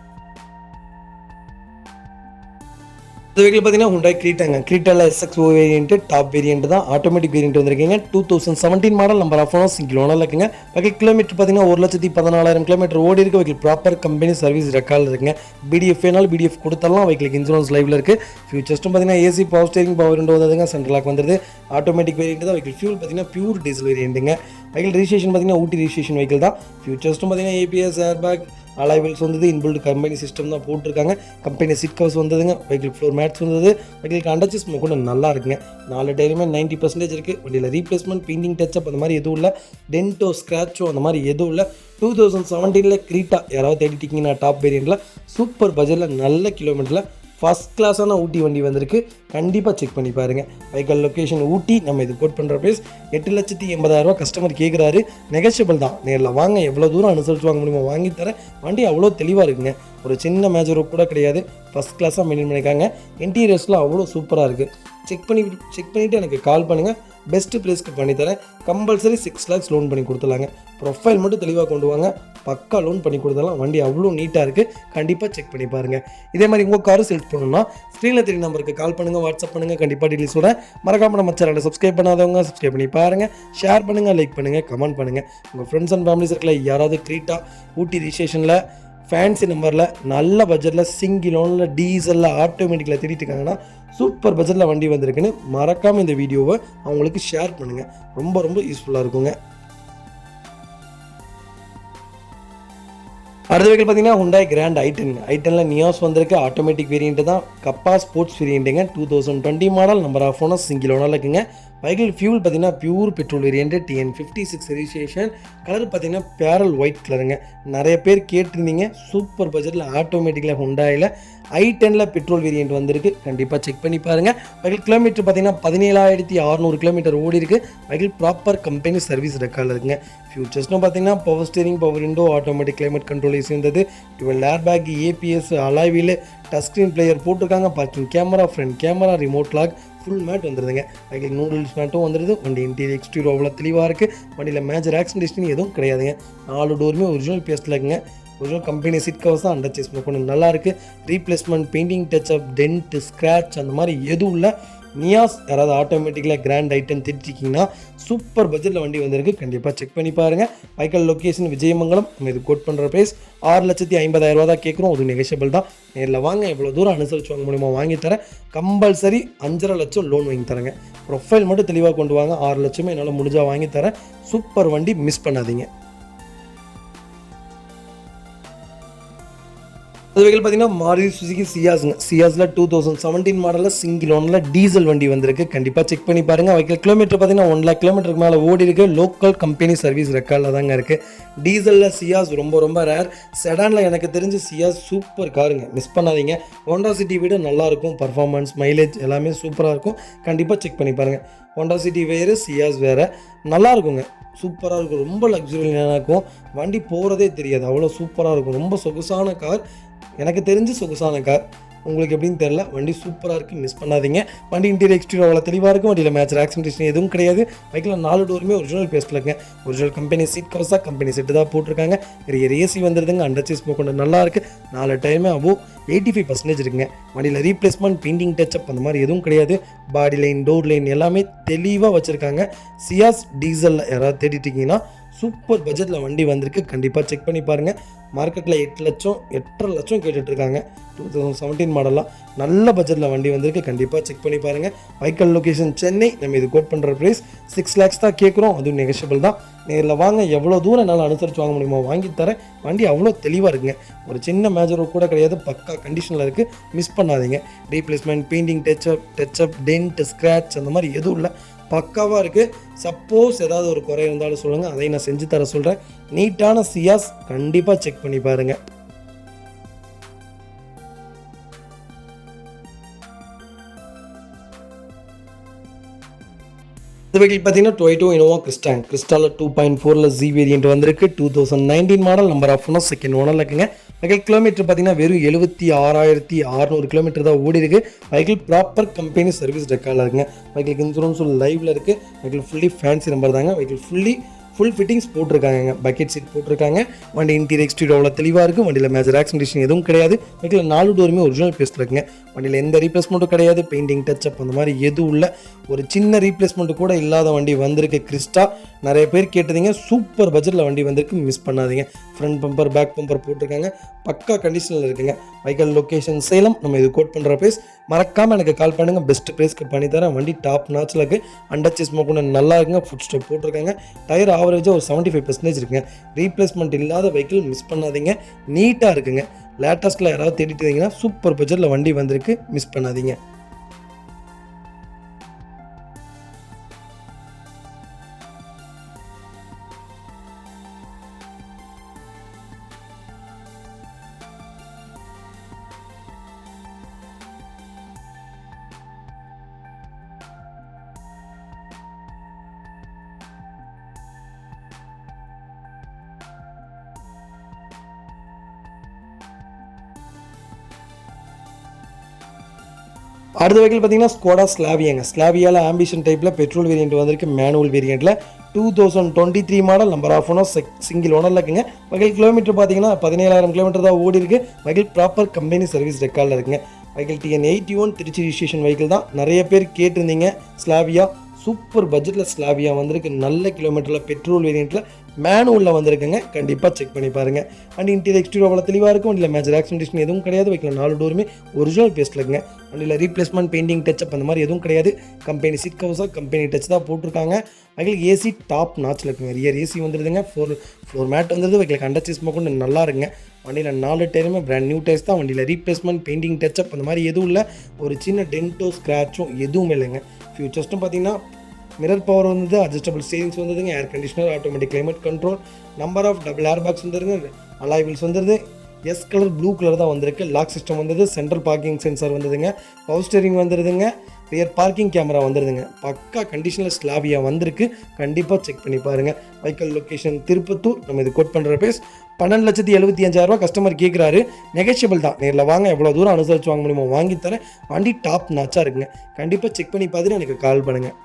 இந்த வெஹிக்கிள் பார்த்தீங்கன்னா ஹுண்டாய் கிரீட்டாங்க. கிரீட்டாவில் SXO வேரியன்ட், டாப் வேரியன்ட் தான். ஆட்டோமேட்டிக் வேரியன்ட் வந்திருக்கீங்க. 2017 model, number of owner, single ஓனரில் இருக்குங்க. வெஹிக்கிள் கிலோமீட்டர் பார்த்தீங்கன்னா 1,14,000 கிலோமீட்டர் ஓடி இருக்குது. வெஹிக்கிள் ப்ராப்பர் கம்பெனி சர்வீஸ் ரெக்கார்டில் இருக்குங்க. BDF வேணாலும் BDF கொடுத்தாலும் வெஹிக்கிளுக்கு இன்சூரன்ஸ் லைவில் இருக்குது. ஃபியூச்சர்ஸ்ட்டும் பார்த்தீங்கன்னா AC power steering, power window வந்ததுங்க. சென்ட்ரல் லாக் வந்துடுது. ஆட்டோமேட்டிக் வேரியன்ட் தான். வெஹிக்கிள் ஃபியூல் பார்த்தீங்கன்னா பியூர் டீசல் வேரியன்ட்டுங்க. வெஹிக்கிள் ரிஜிஸ்ட்ரேஷன் பார்த்தீங்கன்னா ஊட்டி ரிஜிஸ்ட்ரேஷன் வெஹிக்கிள் தான். ஃபியூச்சர்ஸ்ட்டும் பார்த்தீங்கன்னா ABS air bag, alloy wheels வந்தது. இன்பில்ட் கம்பெனி சிஸ்டம் தான் போட்டிருக்காங்க. கம்பெனி சீட் கவர்ஸ் வந்ததுங்க. வெஹிக்கிள் ஃப்ளோர் மேட்ஸ் வந்தது. வெஹிக்கிளுக்கு அண்டர்ச்சேஸ் கூட நல்லா இருக்குங்க. 4 டயருமே 90% இருக்குது. வண்டியில் ரீப்ளேஸ்மெண்ட், பெயிண்டிங், டச்சப் அந்த மாதிரி எதுவும் இல்லை. டென்ட்டோ, ஸ்க்ராச்சோ அந்த மாதிரி எதுவும் இல்லை. 2017 கிரீட்டா யாராவது தேடிட்டிங்கன்னா டாப் வேரியண்ட்டில் சூப்பர் பட்ஜெட்டில் நல்ல கிலோமீட்டரில் ஃபஸ்ட் கிளாஸான ஊட்டி வண்டி வந்திருக்கு. கண்டிப்பாக செக் பண்ணி பாருங்கள். வெஹிக்கல் லொக்கேஷன் ஊட்டி. நம்ம இது கோட் பண்ணுற ப்ரைஸ் 8,80,000 கஸ்டமர் கேட்குறாரு. நெகஷியபிள் தான். நேரில் வாங்க, எவ்வளோ தூரம் அனுசரித்து வாங்க முடியுமோ வாங்கி தரேன். வண்டி அவ்வளோ தெளிவாக இருக்குங்க. ஒரு சின்ன மேஜர் கூட கிடையாது. ஃபஸ்ட் கிளாஸாக மெயின்டைன் பண்ணியிருக்காங்க. இன்டீரியர்ஸ்லாம் அவ்வளோ சூப்பராக இருக்குது. செக் பண்ணிவிட்டு எனக்கு கால் பண்ணுங்கள். பெஸ்ட்டு ப்ரைஸ்க்கு பண்ணித்தரேன். கம்பல்சரி 6 lakhs லோன் பண்ணி கொடுத்துலாங்க. ப்ரொஃபைல் மட்டும் தெளிவாக கொண்டு வாங்க, பக்கா லோன் பண்ணி கொடுத்துடலாம். வண்டி அவ்வளோ நீட்டாக இருக்குது. கண்டிப்பாக செக் பண்ணி பாருங்கள். இதே மாதிரி உங்கள் காரும் சேல்ஸ் பண்ணணும்னா ஸ்க்ரீனில் தெரிய நம்பருக்கு கால் பண்ணுங்கள், வாட்ஸ்அப் பண்ணுங்கள். கண்டிப்பாக டீட்டெயில்ஸ் சொல்கிறேன். மறக்காம நம்ம சேனலை சப்ஸ்கிரைப் பண்ணாதவங்க சப்ஸ்கிரைப் பண்ணி பாருங்கள். ஷேர் பண்ணுங்கள், லைக் பண்ணுங்கள், கமெண்ட் பண்ணுங்கள். உங்கள் ஃப்ரெண்ட்ஸ் அண்ட் ஃபேமிலி சர்க்கிளில் யாராவது க்ரீட்டா ஊட்டி ரிஜிஸ்ட்ரேஷனில் ஃபேன்சி நம்பரில் நல்ல பட்ஜெட்டில் சிங்கிள் லோனில் டீசலில் ஆட்டோமேட்டிக்கில் தேடிட்டு இருக்காங்கன்னா சூப்பர் பட்ஜெட்டில் வண்டி வந்திருக்குன்னு மறக்காமல் இந்த வீடியோவை அவங்களுக்கு ஷேர் பண்ணுங்கள். ரொம்ப ரொம்ப யூஸ்ஃபுல்லாக இருக்குங்க. அடுத்த வெஹிக்கிள் பார்த்தீங்கன்னா ஹுண்டாய் கிராண்ட் i10 நியாஸ் வந்திருக்கு. ஆட்டோமேட்டிக் வேரியண்ட்டு தான். கப்பா ஸ்போர்ட்ஸ் வேரியண்ட்டுங்க. 2020 model. Number of owner single owner இருக்குங்க. வெஹிக்கிள் ஃபியூல் பார்த்தீங்கன்னா pure petrol variant. TN56 registration. Colour பார்த்தீங்கன்னா பேரல் ஒயிட் கலருங்க. நிறைய பேர் கேட்டிருந்தீங்க. சூப்பர் பட்ஜெட்டில் ஆட்டோமேட்டிக்கில் ஹுண்டாயில் i10 பெட்ரோல் வேரியண்ட் வந்திருக்கு. கண்டிப்பாக செக் பண்ணி பாருங்கள். வெஹிக்கிள் கிலோமீட்டர் பார்த்தீங்கன்னா 17,600 கிலோமீட்டர் ஓடி இருக்குது. வெஹிக்கிள் ப்ராப்பர் கம்பெனி சர்வீஸ் ரெக்கார்டில் இருக்குங்க. ஃபியூச்சர்ஸ்னு பார்த்தீங்கன்னா power steering, power window, automatic climate control AC வந்தது. 12 air bag, APS, alloy wheel, touch screen player போட்டிருக்காங்க. Parking camera, front camera, remote lock, full mat வந்துடுதுங்க. வெஹிக்கிள் நூடுல்ஸ் மேட்டும் வந்துடுது. வண்டி இன்டீரியர் எக்ஸ்டீரியர் அவ்வளோ தெளிவாக இருக்குது. வண்டியில் மேஜர் ஆக்சிடென்ட் எதுவும் கிடையாதுங்க. 4 டோருமே ஒரிஜினல் பேஸ்ட்டில் இருக்குங்க. ஒரிஜினல் கம்பெனி சீட் கவர்ஸ் தான் அண்டர் சேஸ் பண்ண நல்லா இருக்குது. Replacement, painting, touch up, dent, scratch அந்த மாதிரி எதுவும் இல்லை. நியாஸ் யாராவது ஆட்டோமேட்டிக்கில் கிராண்ட் i10 திட்டிருக்கீங்கன்னா சூப்பர் பட்ஜெட்டில் வண்டி வந்திருக்கு. கண்டிப்பாக செக் பண்ணி பாருங்கள். Vehicle location Vijayamangalam. நம்ம இது கோட் பண்ணுற ப்ரைஸ் 6,50,000 தான் கேட்குறோம். அது நெகஷியபிள் தான். நேரில் வாங்க, எவ்வளோ தூரம் அனுசரித்து வாங்க முடியுமோ வாங்கி தரேன். கம்பல்சரி 5.5 லட்சம் லோன் வாங்கி தரேங்க. ப்ரொஃபைல் மட்டும் தெளிவாக கொண்டு வாங்க. 6 லட்சமே என்னால் முடிஞ்சால் வாங்கி தரேன். சூப்பர் வண்டி, மிஸ் பண்ணாதீங்க. அது வெஹிக்கிள் பார்த்தீங்கன்னா மாருதி சுசுகி சியாஸுங்க. சியாஸில் 2017 மாடலில் சிங்கிள் ஓனில் டீசல் வண்டி வந்திருக்கு. கண்டிப்பாக செக் பண்ணி பாருங்கள். வெஹிக்கிள் கிலோமீட்டர் பார்த்தீங்கன்னா 1 lakh கிலோமீட்டருக்கு மேலே ஓடி இருக்குது. லோக்கல் கம்பெனி சர்வீஸ் ரெக்கார்டில் தாங்க இருக்குது. டீசலில் சியாஸ் ரொம்ப ரொம்ப ரேர். செடானில் எனக்கு தெரிஞ்சு சியாஸ் சூப்பர் காருங்க, மிஸ் பண்ணாதீங்க. ஹோண்டா சிட்டி விட நல்லாயிருக்கும். பர்ஃபார்மன்ஸ், மைலேஜ் எல்லாமே சூப்பராக இருக்கும். கண்டிப்பாக செக் பண்ணி பாருங்கள். ஹோண்டா சிட்டி வேறு, சியாஸ் வேறு. நல்லாயிருக்குங்க, சூப்பராக இருக்கும். ரொம்ப லக்ஸுரியாக இருக்கும். வண்டி போகிறதே தெரியாது, அவ்வளோ சூப்பராக இருக்கும். ரொம்ப சொகுசான கார். எனக்கு தெரிஞ்சு சொகுசான கார். உங்களுக்கு எப்படின்னு தெரியல. வண்டி சூப்பராக இருக்குது, மிஸ் பண்ணாதீங்க. வண்டி இன்டீரியர் எக்ஸ்டீரியர் அவ்வளோ தெளிவாக இருக்கும். வண்டியில் மேட்ச் ஆக்சிடென்ட் எதுவும் கிடையாது. பைக்கில் 4 டோருமே ஒரிஜினல் பேஸ்ட்டில் இருக்குங்க. ஒரிஜினல் கம்பெனி சீட் கவர்ஸாக கம்பெனி செட்டு தான் போட்டிருக்காங்க. ஏசி வந்துடுதுங்க. அண்டர் சேஸ் கொண்டு நல்லா இருக்குது. 4 டைமே அபோவ் 85% இருக்குங்க. வண்டியில் ரீப்ளேஸ்மெண்ட், பெயிண்டிங், டச்சப் அந்த மாதிரி எதுவும் கிடையாது. பாடி லைன், டோர் லைன் எல்லாமே தெளிவாக வச்சுருக்காங்க. சியாஸ் டீசலில் யாராவது தேடிட்டிங்கன்னா சூப்பர் பட்ஜெட்டில் வண்டி வந்திருக்கு. கண்டிப்பாக செக் பண்ணி பாருங்கள். மார்க்கெட்டில் 8 லட்சம் 8.5 லட்சம் கேட்டுட்ருக்காங்க. 2017 மாடலாம் நல்ல பட்ஜெட்டில் வண்டி வந்திருக்கு. கண்டிப்பாக செக் பண்ணி பாருங்கள். Vehicle location Chennai. நம்ம இது கோட் பண்ணுற ப்ரைஸ் 6 lakhs தான் கேட்குறோம். அதுவும் நெகஷியபிள் தான். நேரில் வாங்க, எவ்வளோ தூரம் என்னால் அனுசரித்து வாங்க முடியுமோ வாங்கி தரேன். வண்டி அவ்வளோ தெளிவாக இருக்குங்க. ஒரு சின்ன மேஜர் கூட கிடையாது. பக்கா கண்டிஷனில் இருக்குது, மிஸ் பண்ணாதீங்க. Replacement, painting, touch up, dent, scratch அந்த மாதிரி எதுவும் இல்லை. பக்காவாக இருக்குது. சப்போஸ் ஏதாவது ஒரு குறை இருந்தாலும் சொல்லுங்கள், அதை நான் செஞ்சு தர சொல்கிறேன். நீட்டான சியாஸ். கண்டிப்பாக செக் பண்ணி பாருங்கள். இந்த வெஹிக்கிள் பார்த்தீங்கன்னா டொயோட்டோ இனோவா கிறிஸ்டால 2.4 ஜி வேரியண்ட் வந்திருக்கு. 2019 model. Number of owner second ஓனரில் இருக்குங்க. வெஹிக்கிள் கிலோமீட்டர் பார்த்தீங்கன்னா வெறும் 76,600 கிலோமீட்டர் தான் ஓடி இருக்குது. வெஹிக்கிள் ப்ராப்பர் கம்பெனி சர்வீஸ் ரெக்கார்டில் இருக்குங்க. வெஹிக்கிள் இன்சூரன்ஸும் லைவில் இருக்குது. வெஹிக்கிள் ஃபுல்லி ஃபேன்சி நம்பர் தாங்க. வெஹிக்கிள் ஃபுல் ஃபிட்டிங்ஸ் போட்டிருக்காங்க. பக்கெட் சீட் போட்டிருக்காங்க. வண்டி இன்டீரியர் எக்ஸ்டீரியர் அவ்வளோ தெளிவாக இருக்குது. வண்டியில் மேஜர் ஆக்சிடென்ட் எதுவும் கிடையாது. வெஹிக்கிள் 4 டோருமே ஒரிஜினல் பேஸ்ட்டில் இருக்குங்க. வண்டியில் எந்த ரீப்ளேஸ்மெண்ட்டும் கிடையாது. பெயிண்டிங், டச்சப் அந்த மாதிரி எதுவும் இல்லை. ஒரு சின்ன ரீப்ளேஸ்மெண்ட்டு கூட இல்லாத வண்டி வந்திருக்கு. கிறிஸ்டா நிறைய பேர் கேட்டதீங்க. சூப்பர் பட்ஜெட்டில் வண்டி வந்திருக்கு, மிஸ் பண்ணாதீங்க. ஃப்ரண்ட் பம்பர், பேக் பம்பர் போட்டிருக்காங்க. பக்கா கண்டிஷனில் இருக்குங்க. Vehicle location Salem. நம்ம இது கோட் பண்ணுற ப்ரைஸ். மறக்காமல் எனக்கு கால் பண்ணுங்கள். பெஸ்ட் ப்ரைஸ்க்கு பண்ணித்தரேன். வண்டி டாப் நாச்சில் இருக்குது. அண்டர் சேஸ் கூட நல்லா இருக்குங்க. ஃபுட் ஸ்டெப் போட்டிருக்காங்க. டயர் ஆவரேஜாக ஒரு 75% இருக்குங்க. ரீப்ளேஸ்மெண்ட் இல்லாத வெஹிக்கிள், மிஸ் பண்ணாதீங்க. நீட்டாக இருக்குங்க. லேட்டஸ்ட்டில் யாராவது தேடிட்டு இருந்தீங்கன்னா சூப்பர் பட்ஜெட்டில் வண்டி வந்திருக்கு, மிஸ் பண்ணாதீங்க. அடுத்த வெஹிக்கிள் பார்த்தீங்கன்னா ஸ்கோடா ஸ்லாவியாங்க. ஸ்லாவியாவில் ஆம்பிஷன் டைப்பில் பெட்ரோல் வேரியண்ட் வந்திருக்கு. மேனுவல் வேரியண்ட்டில் 2023 model. Number of owner single ஓனரில் இருக்குங்க. வெஹிக்கிள் கிலோமீட்டர் பார்த்தீங்கன்னா 17,000 கிலோமீட்டர் தான் ஓடி இருக்கு. வெஹிக்கிள் ப்ராப்பர் கம்பெனி சர்வீஸ் ரெக்கார்டில் இருக்குங்க. Vehicle TN81 Trichy registration vehicle தான். நிறைய பேர் கேட்டிருந்தீங்க. ஸ்லாவியா சூப்பர் பட்ஜெட்டில் ஸ்லாவியா வந்திருக்கு. நல்ல கிலோமீட்டரில் பெட்ரோல் வேரியண்ட்டில் மேனுவலில் வந்திருக்குங்க. கண்டிப்பாக செக் பண்ணி பாருங்கள். அண்ட் இன்டீரியர் எக்ஸ்டீரியர் அவ்வளோ தெளிவாக இருக்கும். வண்டியில் மேஜர் ஆக்சிடென்டேஷன் எதுவும் கிடையாது. வைக்கல 4 டோருமே ஒரிஜினல் பேஸ்ட்டில் இருக்குங்க. வண்டியில் ரீப்ளேஸ்மெண்ட் பெயிண்டிங் டச்சப் அந்த மாதிரி எதுவும் கிடையாது. கம்பெனி சீட் கவர்ஸாக கம்பெனி டச் தான் போட்டிருக்காங்க. வகையில் ஏசி டாப் நாச்சில் இருக்குங்க. ரியர் ஏசி வந்துடுதுங்க. ஃப்ளோர் மேட் வந்துடுது. வைக்கல கண்டஸ்டிஸ் கொண்டு நல்லா இருக்குங்க. வண்டியில் 4 டயருமே பிராண்ட் நியூ டயர்ஸ் தான். வண்டியில் ரீப்ளேஸ்மெண்ட் பெயிண்டிங் டச்சப் அந்த மாதிரி எதுவும் இல்லை. ஒரு சின்ன டென்ட்டோ ஸ்க்ராச்சும் எதுவும் இல்லைங்க. ஃபியூச்சர்ஸ்ட்டும் பார்த்தீங்கன்னா மிரர் பவர் வந்தது, அட்ஜஸ்டபிள் ஸ்டீரிங்ஸ் வந்ததுங்க, air conditioner, automatic climate control, number of double air bags வந்துருங்க, அலாய் வீல்ஸ் வந்துடுது. எஸ் கலர் ப்ளூ கலர் தான் வந்திருக்கு. லாக் சிஸ்டம் வந்தது, சென்ட்ரல் பார்க்கிங் சென்சார் வந்ததுங்க, பவர் ஸ்டீரிங் வந்துடுதுங்க, ரியர் பார்க்கிங் கேமரா வந்துடுதுங்க. பக்கா கண்டிஷனில் ஸ்லாவியா வந்திருக்கு. கண்டிப்பாக செக் பண்ணி பாருங்கள். Vehicle location Tirupattur. நம்ம இது கோட் பண்ணுற பேஸ் 12,75,000 கஸ்டமர் கேட்குறாரு. நெகோஷியபிள் தான். நேரில் வாங்க, எவ்வளோ தூரம் அனுசரித்து வாங்க முடியுமோ வாங்கி தரேன். வண்டி டாப் நாச்சாக இருக்குங்க. கண்டிப்பாக செக் பண்ணி பார்த்துட்டு எனக்கு கால் பண்ணுங்கள்.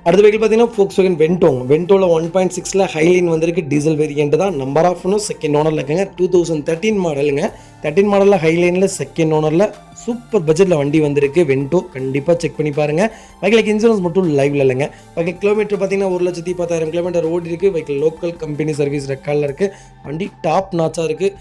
அடுத்த வெஹிக்கிள் பார்த்தீங்கன்னா Volkswagen Vento. வென்டோவில் 1.6 ஹைலைன் வந்திருக்கு. டீசல் வேரியண்ட் தான். நம்பர் ஆஃப் ஓனர் செகண்ட் ஓனரில் இருக்குங்க. 2013 மாடலுங்க. 13 மாடலில் ஹைலைனில் செகண்ட் ஓனரில் சூப்பர் பட்ஜெட்டில் வண்டி வந்திருக்கு. வென்டோ கண்டிப்பாக செக் பண்ணி பாருங்கள். வெஹிக்கிளுக்கு இன்சூரன்ஸ் மட்டும் லைவ்ல இல்லைங்க. வெஹிக்கிள் கிலோமீட்டர் பார்த்தீங்கன்னா 1,10,000 கிலோமீட்டர் ஓடி இருக்குது. வெஹிக்கிள் லோக்கல் கம்பெனி சர்வீஸ் ரெக்கார்டில் இருக்குது. வண்டி டாப் நாச்சாக இருக்குது.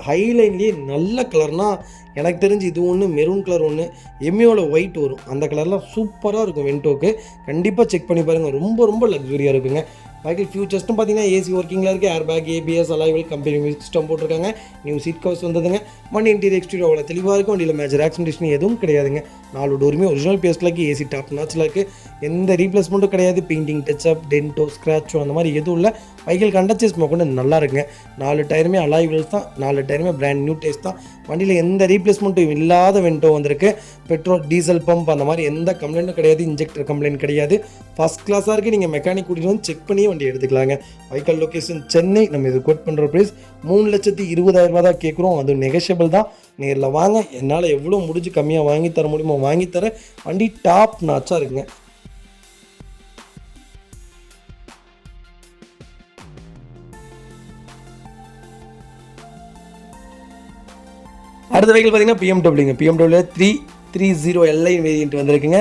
ஹைலைன்லேயே நல்ல கலர்னால் எனக்கு தெரிஞ்சு இது ஒன்று, மெரூன் கலர் ஒன்று, எம்ஏவில் ஒயிட் வரும். அந்த கலர்லாம் சூப்பராக இருக்கும் வென்டோக்கு. கண்டிப்பாக செக் பண்ணி பாருங்கள். ரொம்ப ரொம்ப லக்ஸுரியாக இருக்குங்க. வெஹிக்கிள் ஃபியூச்சர்ஸ்ட்டும் பார்த்தீங்கன்னா ஏசி ஒர்க்கிங்கில் இருக்குது. Air bag, ABS, alloy wheel company system போட்டிருக்காங்க. நியூ சீட் கவர்ஸ் வந்ததுங்க. வண்டி இன்டீரியர் எக்ஸ்டீரியர் அவ்வளோ தெளிவாக இருக்கும். வண்டியில் மேஜர் ஆக்சிடென்டேஷன் எதுவும் கிடையாதுங்க. 4 டோருமே ஒரிஜினல் பேஸ்ட்டில் இருக்குது. ஏசி டாப் நாச்சில் இருக்குது. எந்த ரீப்ளேஸ்மெண்ட்டும் கிடையாது. பெயிண்டிங் டச்சப், டென்ட்டோ, ஸ்க்ராச்சோ அந்த மாதிரி எதுவும் இல்லை. வெஹிக்கிள் கண்டச்சேஸ் கொண்டு நல்லா இருக்குங்க. 4 டயருமே அலாய் வீல்ஸ் தான். 4 டயருமே பிராண்ட் நியூ டேஸ்ட் தான். வண்டியில் எந்த ரீப்ளேஸ்மெண்ட்டும் இல்லாத வென்டோ வந்திருக்கு. பெட்ரோல், டீசல் பம்ப் அந்த மாதிரி எந்த கம்ப்ளைண்ட்டும் கிடையாது. இன்ஜெக்டர் கம்ப்ளைண்ட் கிடையாது. ஃபஸ்ட் கிளாஸாக இருக்குது. நீங்கள் மெக்கானிக் கூட்டிகிட்டு வந்து செக் பண்ணி வண்டி எடுத்துக்கலாங்க. Vehicle location Chennai. நம்ம இது கோட் பண்ணுற ப்ரைஸ் 3,20,000 தான் கேட்குறோம். அது நெகோஷியபிள் தான். நேரில் வாங்க, என்னால் எவ்வளோ முடிஞ்சு கம்மியாக வாங்கி தர முடியுமோ வாங்கி தரேன். வண்டி டாப் நாச்சாக இருக்குங்க. அடுத்த வெஹிக்கிள் பார்த்தீங்கன்னா BMW. BMW 330 Li வேரியண்ட் வந்திருக்குங்க.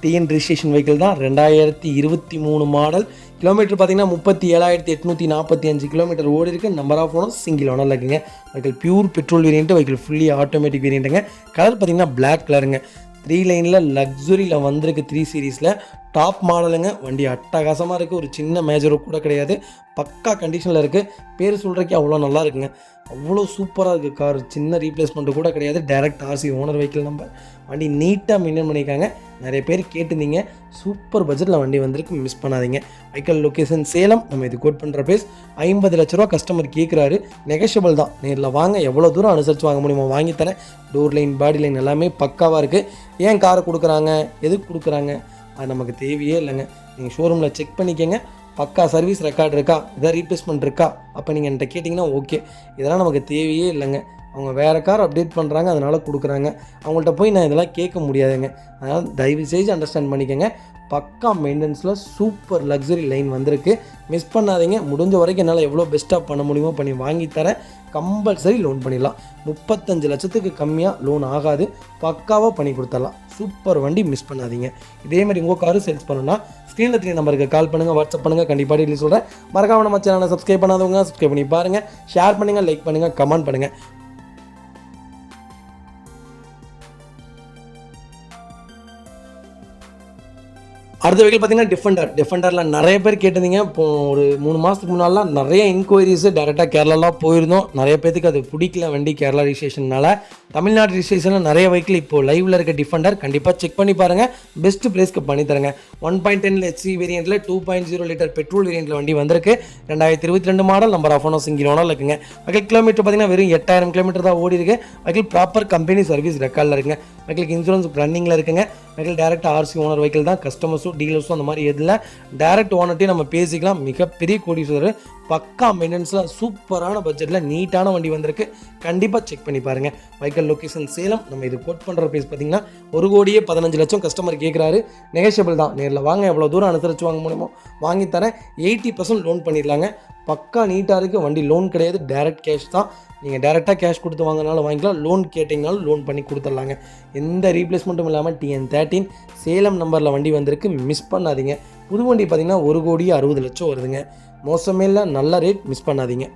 TN ரிஜிஸ்ட்ரேஷன் வெஹிக்கிள் தான். 2023 மாடல். கிலோமீட்டர் பார்த்தீங்கன்னா 37,845 கிலோமீட்டர் ஓடி இருக்குது. நம்பர் ஆஃப் ஓனர் சிங்கிள் ஓனரில் இருக்குங்க. Vehicle pure petrol variant. Vehicle fully automatic வேரியண்ட்டுங்க. கலர் பார்த்தீங்கன்னா பிளாக் கலருங்க. 3 லைனில் லக்ஸுரியில் வந்திருக்கு. 3 சீரீஸில் டாப் மாடலுங்க. வண்டி அட்டகாசமாக இருக்குது. ஒரு சின்ன மேஜரோ கூட கிடையாது. பக்கா கண்டிஷனில் இருக்குது. பேர் சொல்கிறக்கே அவ்வளோ நல்லா இருக்குங்க. அவ்வளோ சூப்பராக இருக்குது கார். சின்ன ரீப்ளேஸ்மெண்ட்டு கூட கிடையாது. Direct RC owner vehicle number. வண்டி நீட்டாக மெயின்டைன் பண்ணியிருக்காங்க. நிறைய பேர் கேட்டிருந்தீங்க. சூப்பர் பட்ஜெட்டில் வண்டி வந்திருக்கு. மிஸ் பண்ணாதீங்க. Vehicle location Salem. நம்ம இது கோட் பண்ணுற பேஸ் 50 லட்ச ரூபா கஸ்டமர் கேட்குறாரு. நெகோஷியபிள் தான். நேரில் வாங்க, எவ்வளோ தூரம் அனுசரித்து வாங்க முடியுமோ வாங்கி தரேன். டோர் லைன், பாடி லைன் எல்லாமே பக்காவாக இருக்குது. ஏன் காரை கொடுக்குறாங்க, எதுக்கு கொடுக்குறாங்க, அது நமக்கு தேவையே இல்லைங்க. நீங்கள் ஷோரூமில் செக் பண்ணிக்கங்க. பக்கா சர்வீஸ் ரெக்கார்டு இருக்கா, எதாவது ரீப்ளேஸ்மெண்ட் இருக்கா, அப்போ நீங்கள் என்கிட்ட கேட்டிங்கன்னா ஓகே. இதெல்லாம் நமக்கு தேவையே இல்லைங்க. அவங்க வேறு கார் அப்டேட் பண்ணுறாங்க, அதனால் கொடுக்குறாங்க. அவங்கள்ட்ட போய் நான் இதெல்லாம் கேட்க முடியாதுங்க. அதனால் தயவு செய்து அண்டர்ஸ்டாண்ட் பண்ணிக்கோங்க. பக்கா மெயின்டெனன்ஸில் சூப்பர் லக்ஸரி லைன் வந்திருக்கு. மிஸ் பண்ணாதீங்க. முடிஞ்ச வரைக்கும் என்னால் எவ்வளோ பெஸ்ட்டாக பண்ண முடியுமோ பண்ணி வாங்கி தரேன். கம்பல்சரி லோன் பண்ணிடலாம். 35 லட்சத்துக்கு கம்மியாக லோன் ஆகாது. பக்காவாக பண்ணி கொடுத்துடலாம். சூப்பர் வண்டி, மிஸ் பண்ணாதீங்க. இதேமாதிரி உங்கள் காரு சேல்ஸ் பண்ணணும்னா ஸ்க்ரீனில் 3 நம்பருக்கு கால் பண்ணுங்கள், வாட்ஸ்அப் பண்ணுங்கள். கண்டிப்பாக டீட்டெயில் சொல்கிறேன். மறக்காம நம்ம சேனலை சப்ஸ்கிரைப் பண்ணாதவங்க சப்ஸ்கிரைப் பண்ணி பாருங்கள். ஷேர் பண்ணுங்கள், லைக் பண்ணுங்கள், கமெண்ட் பண்ணுங்கள். அடுத்த வெஹிக்கிள் பார்த்தீங்கன்னா டிஃபெண்டரில் நிறைய பேர் கேட்டிருந்தீங்க. இப்போ ஒரு 3 மாதத்துக்கு முன்னாலாம் நிறைய இன்கொயரிஸு டேரெக்டாக கேரளாலாம் போயிருந்தோம். நிறைய பேருக்கு அது பிடிக்கல வண்டி கேரளா ரிஜிஸ்ட்ரேஷனால். தமிழ்நாடு ரிஜிஸ்ட்ரேஷனில் நிறைய வெஹிக்கிள் இப்போது லைவில் இருக்க டிஃபெண்டர் கண்டிப்பாக செக் பண்ணி பாருங்கள். பெஸ்ட் ப்ரைஸ்க்கு பண்ணித்தரங்க. 1.10 HC வேரியண்ட்டில் 2.0 லிட்டர் பெட்ரோல் வேரியண்ட்டில் வண்டி வந்திருக்கு. 2022 model. Number of owner single owner இருக்குங்க. வெஹிக்கிள் கிலோமீட்டர் பார்த்தீங்கன்னா வெறும் 8,000 கிலோமீட்டர் தான் ஓடி இருக்குது. வெஹிக்கிள் ப்ராப்பர் கம்பெனி சர்வீஸ் ரெக்கார்டில் இருக்குங்க. வெஹிக்கிளுக்கு இன்சூரன்ஸ் ரன்னிங்கில் இருக்குங்க. Vehicle direct RC owner vehicle தான். கஸ்டமர்ஸும் டீலர்ஸும் அந்த மாதிரி எதில் டேரெக்ட் ஓனர்ட்டையும் நம்ம பேசிக்கலாம். மிகப்பெரிய கோடீஸ்வரர், பக்கா மெயின்டெனன்ஸில் சூப்பரான பட்ஜெட்டில் நீட்டான வண்டி வந்திருக்கு. கண்டிப்பாக செக் பண்ணி பாருங்கள். Vehicle location Salem. நம்ம இது கோட் பண்ணுற ப்ரைஸ் பார்த்திங்கன்னா 1,15,00,000 கஸ்டமர் கேட்குறாரு. நெகோஷியபிள் தான். நேரில் வாங்க, எவ்வளோ தூரம் அனுசரித்து வாங்க முடியுமோ வாங்கி தரேன். 80% லோன் பண்ணிடலாங்க. பக்கா நீட்டாக இருக்குது வண்டி. லோன் கிடையாது, டேரெக்ட் கேஷ் தான். நீங்கள் டேரெக்டாக கேஷ் கொடுத்து வாங்கினாலும் வாங்கிக்கலாம், லோன் கேட்டிங்கனாலும் லோன் பண்ணி கொடுத்துட்லாங்க. எந்த ரீப்ளேஸ்மெண்ட்டும் இல்லாமல் TN13 சேலம் நம்பரில் வண்டி வந்திருக்கு. மிஸ் பண்ணாதீங்க. புது வண்டி பார்த்திங்கன்னா 1,60,00,000 வருதுங்க. மோசமே இல்லை, நல்ல ரேட். மிஸ் பண்ணாதீங்க.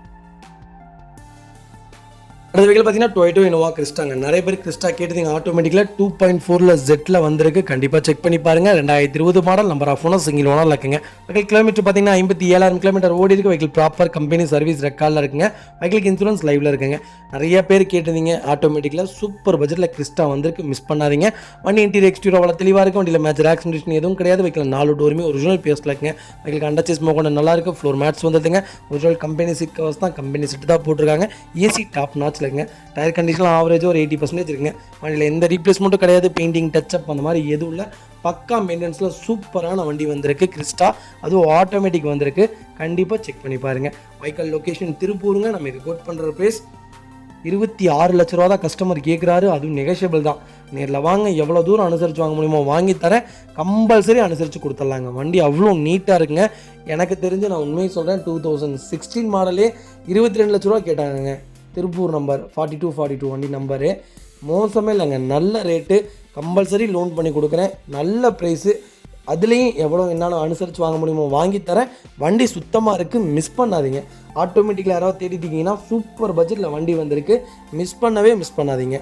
அடுத்த வெஹிக்கிள் பார்த்தீங்கன்னா டொயோட்டோ இனோவா கிறிஸ்டாங்க. நிறைய பேர் கிறிஸ்டா கேட்டீங்க. ஆட்டோமேட்டிக்கில் 2.4 ஜெட்டில் வந்திருக்கு. கண்டிப்பாக செக் பண்ணி பாருங்கள். 2020 model. Number of owner single owner இருக்குங்க. வெஹிக்கிள் கிலோமீட்டர் பார்த்தீங்கன்னா 57,000 கிலோமீட்டர் ஓடி இருக்குது. வெஹிக்கிள் ப்ராப்பர் கம்பெனி சர்வீஸ் ரெக்கார்டில் இருக்குங்க. வெஹிக்கிளுக்கு இன்சூரன்ஸ் லைவில் இருக்குங்க. நிறைய பேர் கேட்டிருந்தீங்க. ஆட்டோமேட்டிக்கில் சூப்பர் பட்ஜெட்டில் கிறிஸ்டா வந்திருக்கு. மிஸ் பண்ணாதீங்க. வண்டி இன்டீரியர் எக்ஸ்டீரியர் அவ்வளோ தெளிவாக இருக்கும். வண்டியில் மேஜர் ஆக்சிடென்ட் எதுவும் கிடையாது. வெஹிக்கிள் 4 டோருமே ஒரிஜினல் பேஸ்டில் இருக்குங்க. வெஹிக்கிள் அண்டர்சேஸ் மோகோட நல்லா இருக்குது. ஃப்ளோர் மேட்ஸ் வந்துடுதுங்க. ஒரிஜினல் கம்பெனி சீட் கவர்ஸ் தான். கம்பெனி சீட் தான் போட்டிருக்காங்க. ஏசி டாப் நாச்சில் இருக்குங்க. டயர் கண்டிஷன் ஆவரேஜாக ஒரு 80% இருக்குங்க. வண்டியில் எந்த ரீப்ளேஸ்மெண்ட்டும் கிடையாது. பெயிண்டிங் டச்சப் அந்த மாதிரி எதுவும் இல்லை. பக்கா மெயின்டெனன்ஸில் சூப்பரான வண்டி வந்திருக்கு கிறிஸ்டா. அதுவும் ஆட்டோமேட்டிக் வந்திருக்கு. கண்டிப்பாக செக் பண்ணி பாருங்கள். வெஹிக்கிள் லொக்கேஷன் திருப்பூருங்க. நம்ம இது கோட் பண்ணுற ப்ரைஸ் 26 லட்ச ரூபா தான் கஸ்டமர் கேட்குறாரு. அதுவும் நெகோஷியபிள் தான். நேரில் வாங்க, எவ்வளோ தூரம் அனுசரித்து வாங்க முடியுமோ வாங்கி தரேன். கம்பல்சரி அனுசரித்து கொடுத்துட்லாங்க. வண்டி அவ்வளோ நீட்டாக இருக்குங்க. எனக்கு தெரிஞ்சு நான் உண்மையை சொல்கிறேன், 2016 மாடலே 22 லட்ச ரூபா கேட்டாங்க. திருப்பூர் நம்பர் 4242 வண்டி நம்பரு. மோசமே இல்லைங்க, நல்ல ரேட்டு. கம்பல்சரி லோன் பண்ணி கொடுக்குறேன். நல்ல ப்ரைஸு. அதுலேயும் எவ்வளோ என்னால் அனுசரித்து வாங்க முடியுமோ வாங்கி தரேன். வண்டி சுத்தமாக இருக்குது. மிஸ் பண்ணாதீங்க. ஆட்டோமேட்டிக்கில் யாராவது தேடிட்டிங்கன்னா சூப்பர் பட்ஜெட்டில் வண்டி வந்திருக்கு. மிஸ் பண்ணாதீங்க.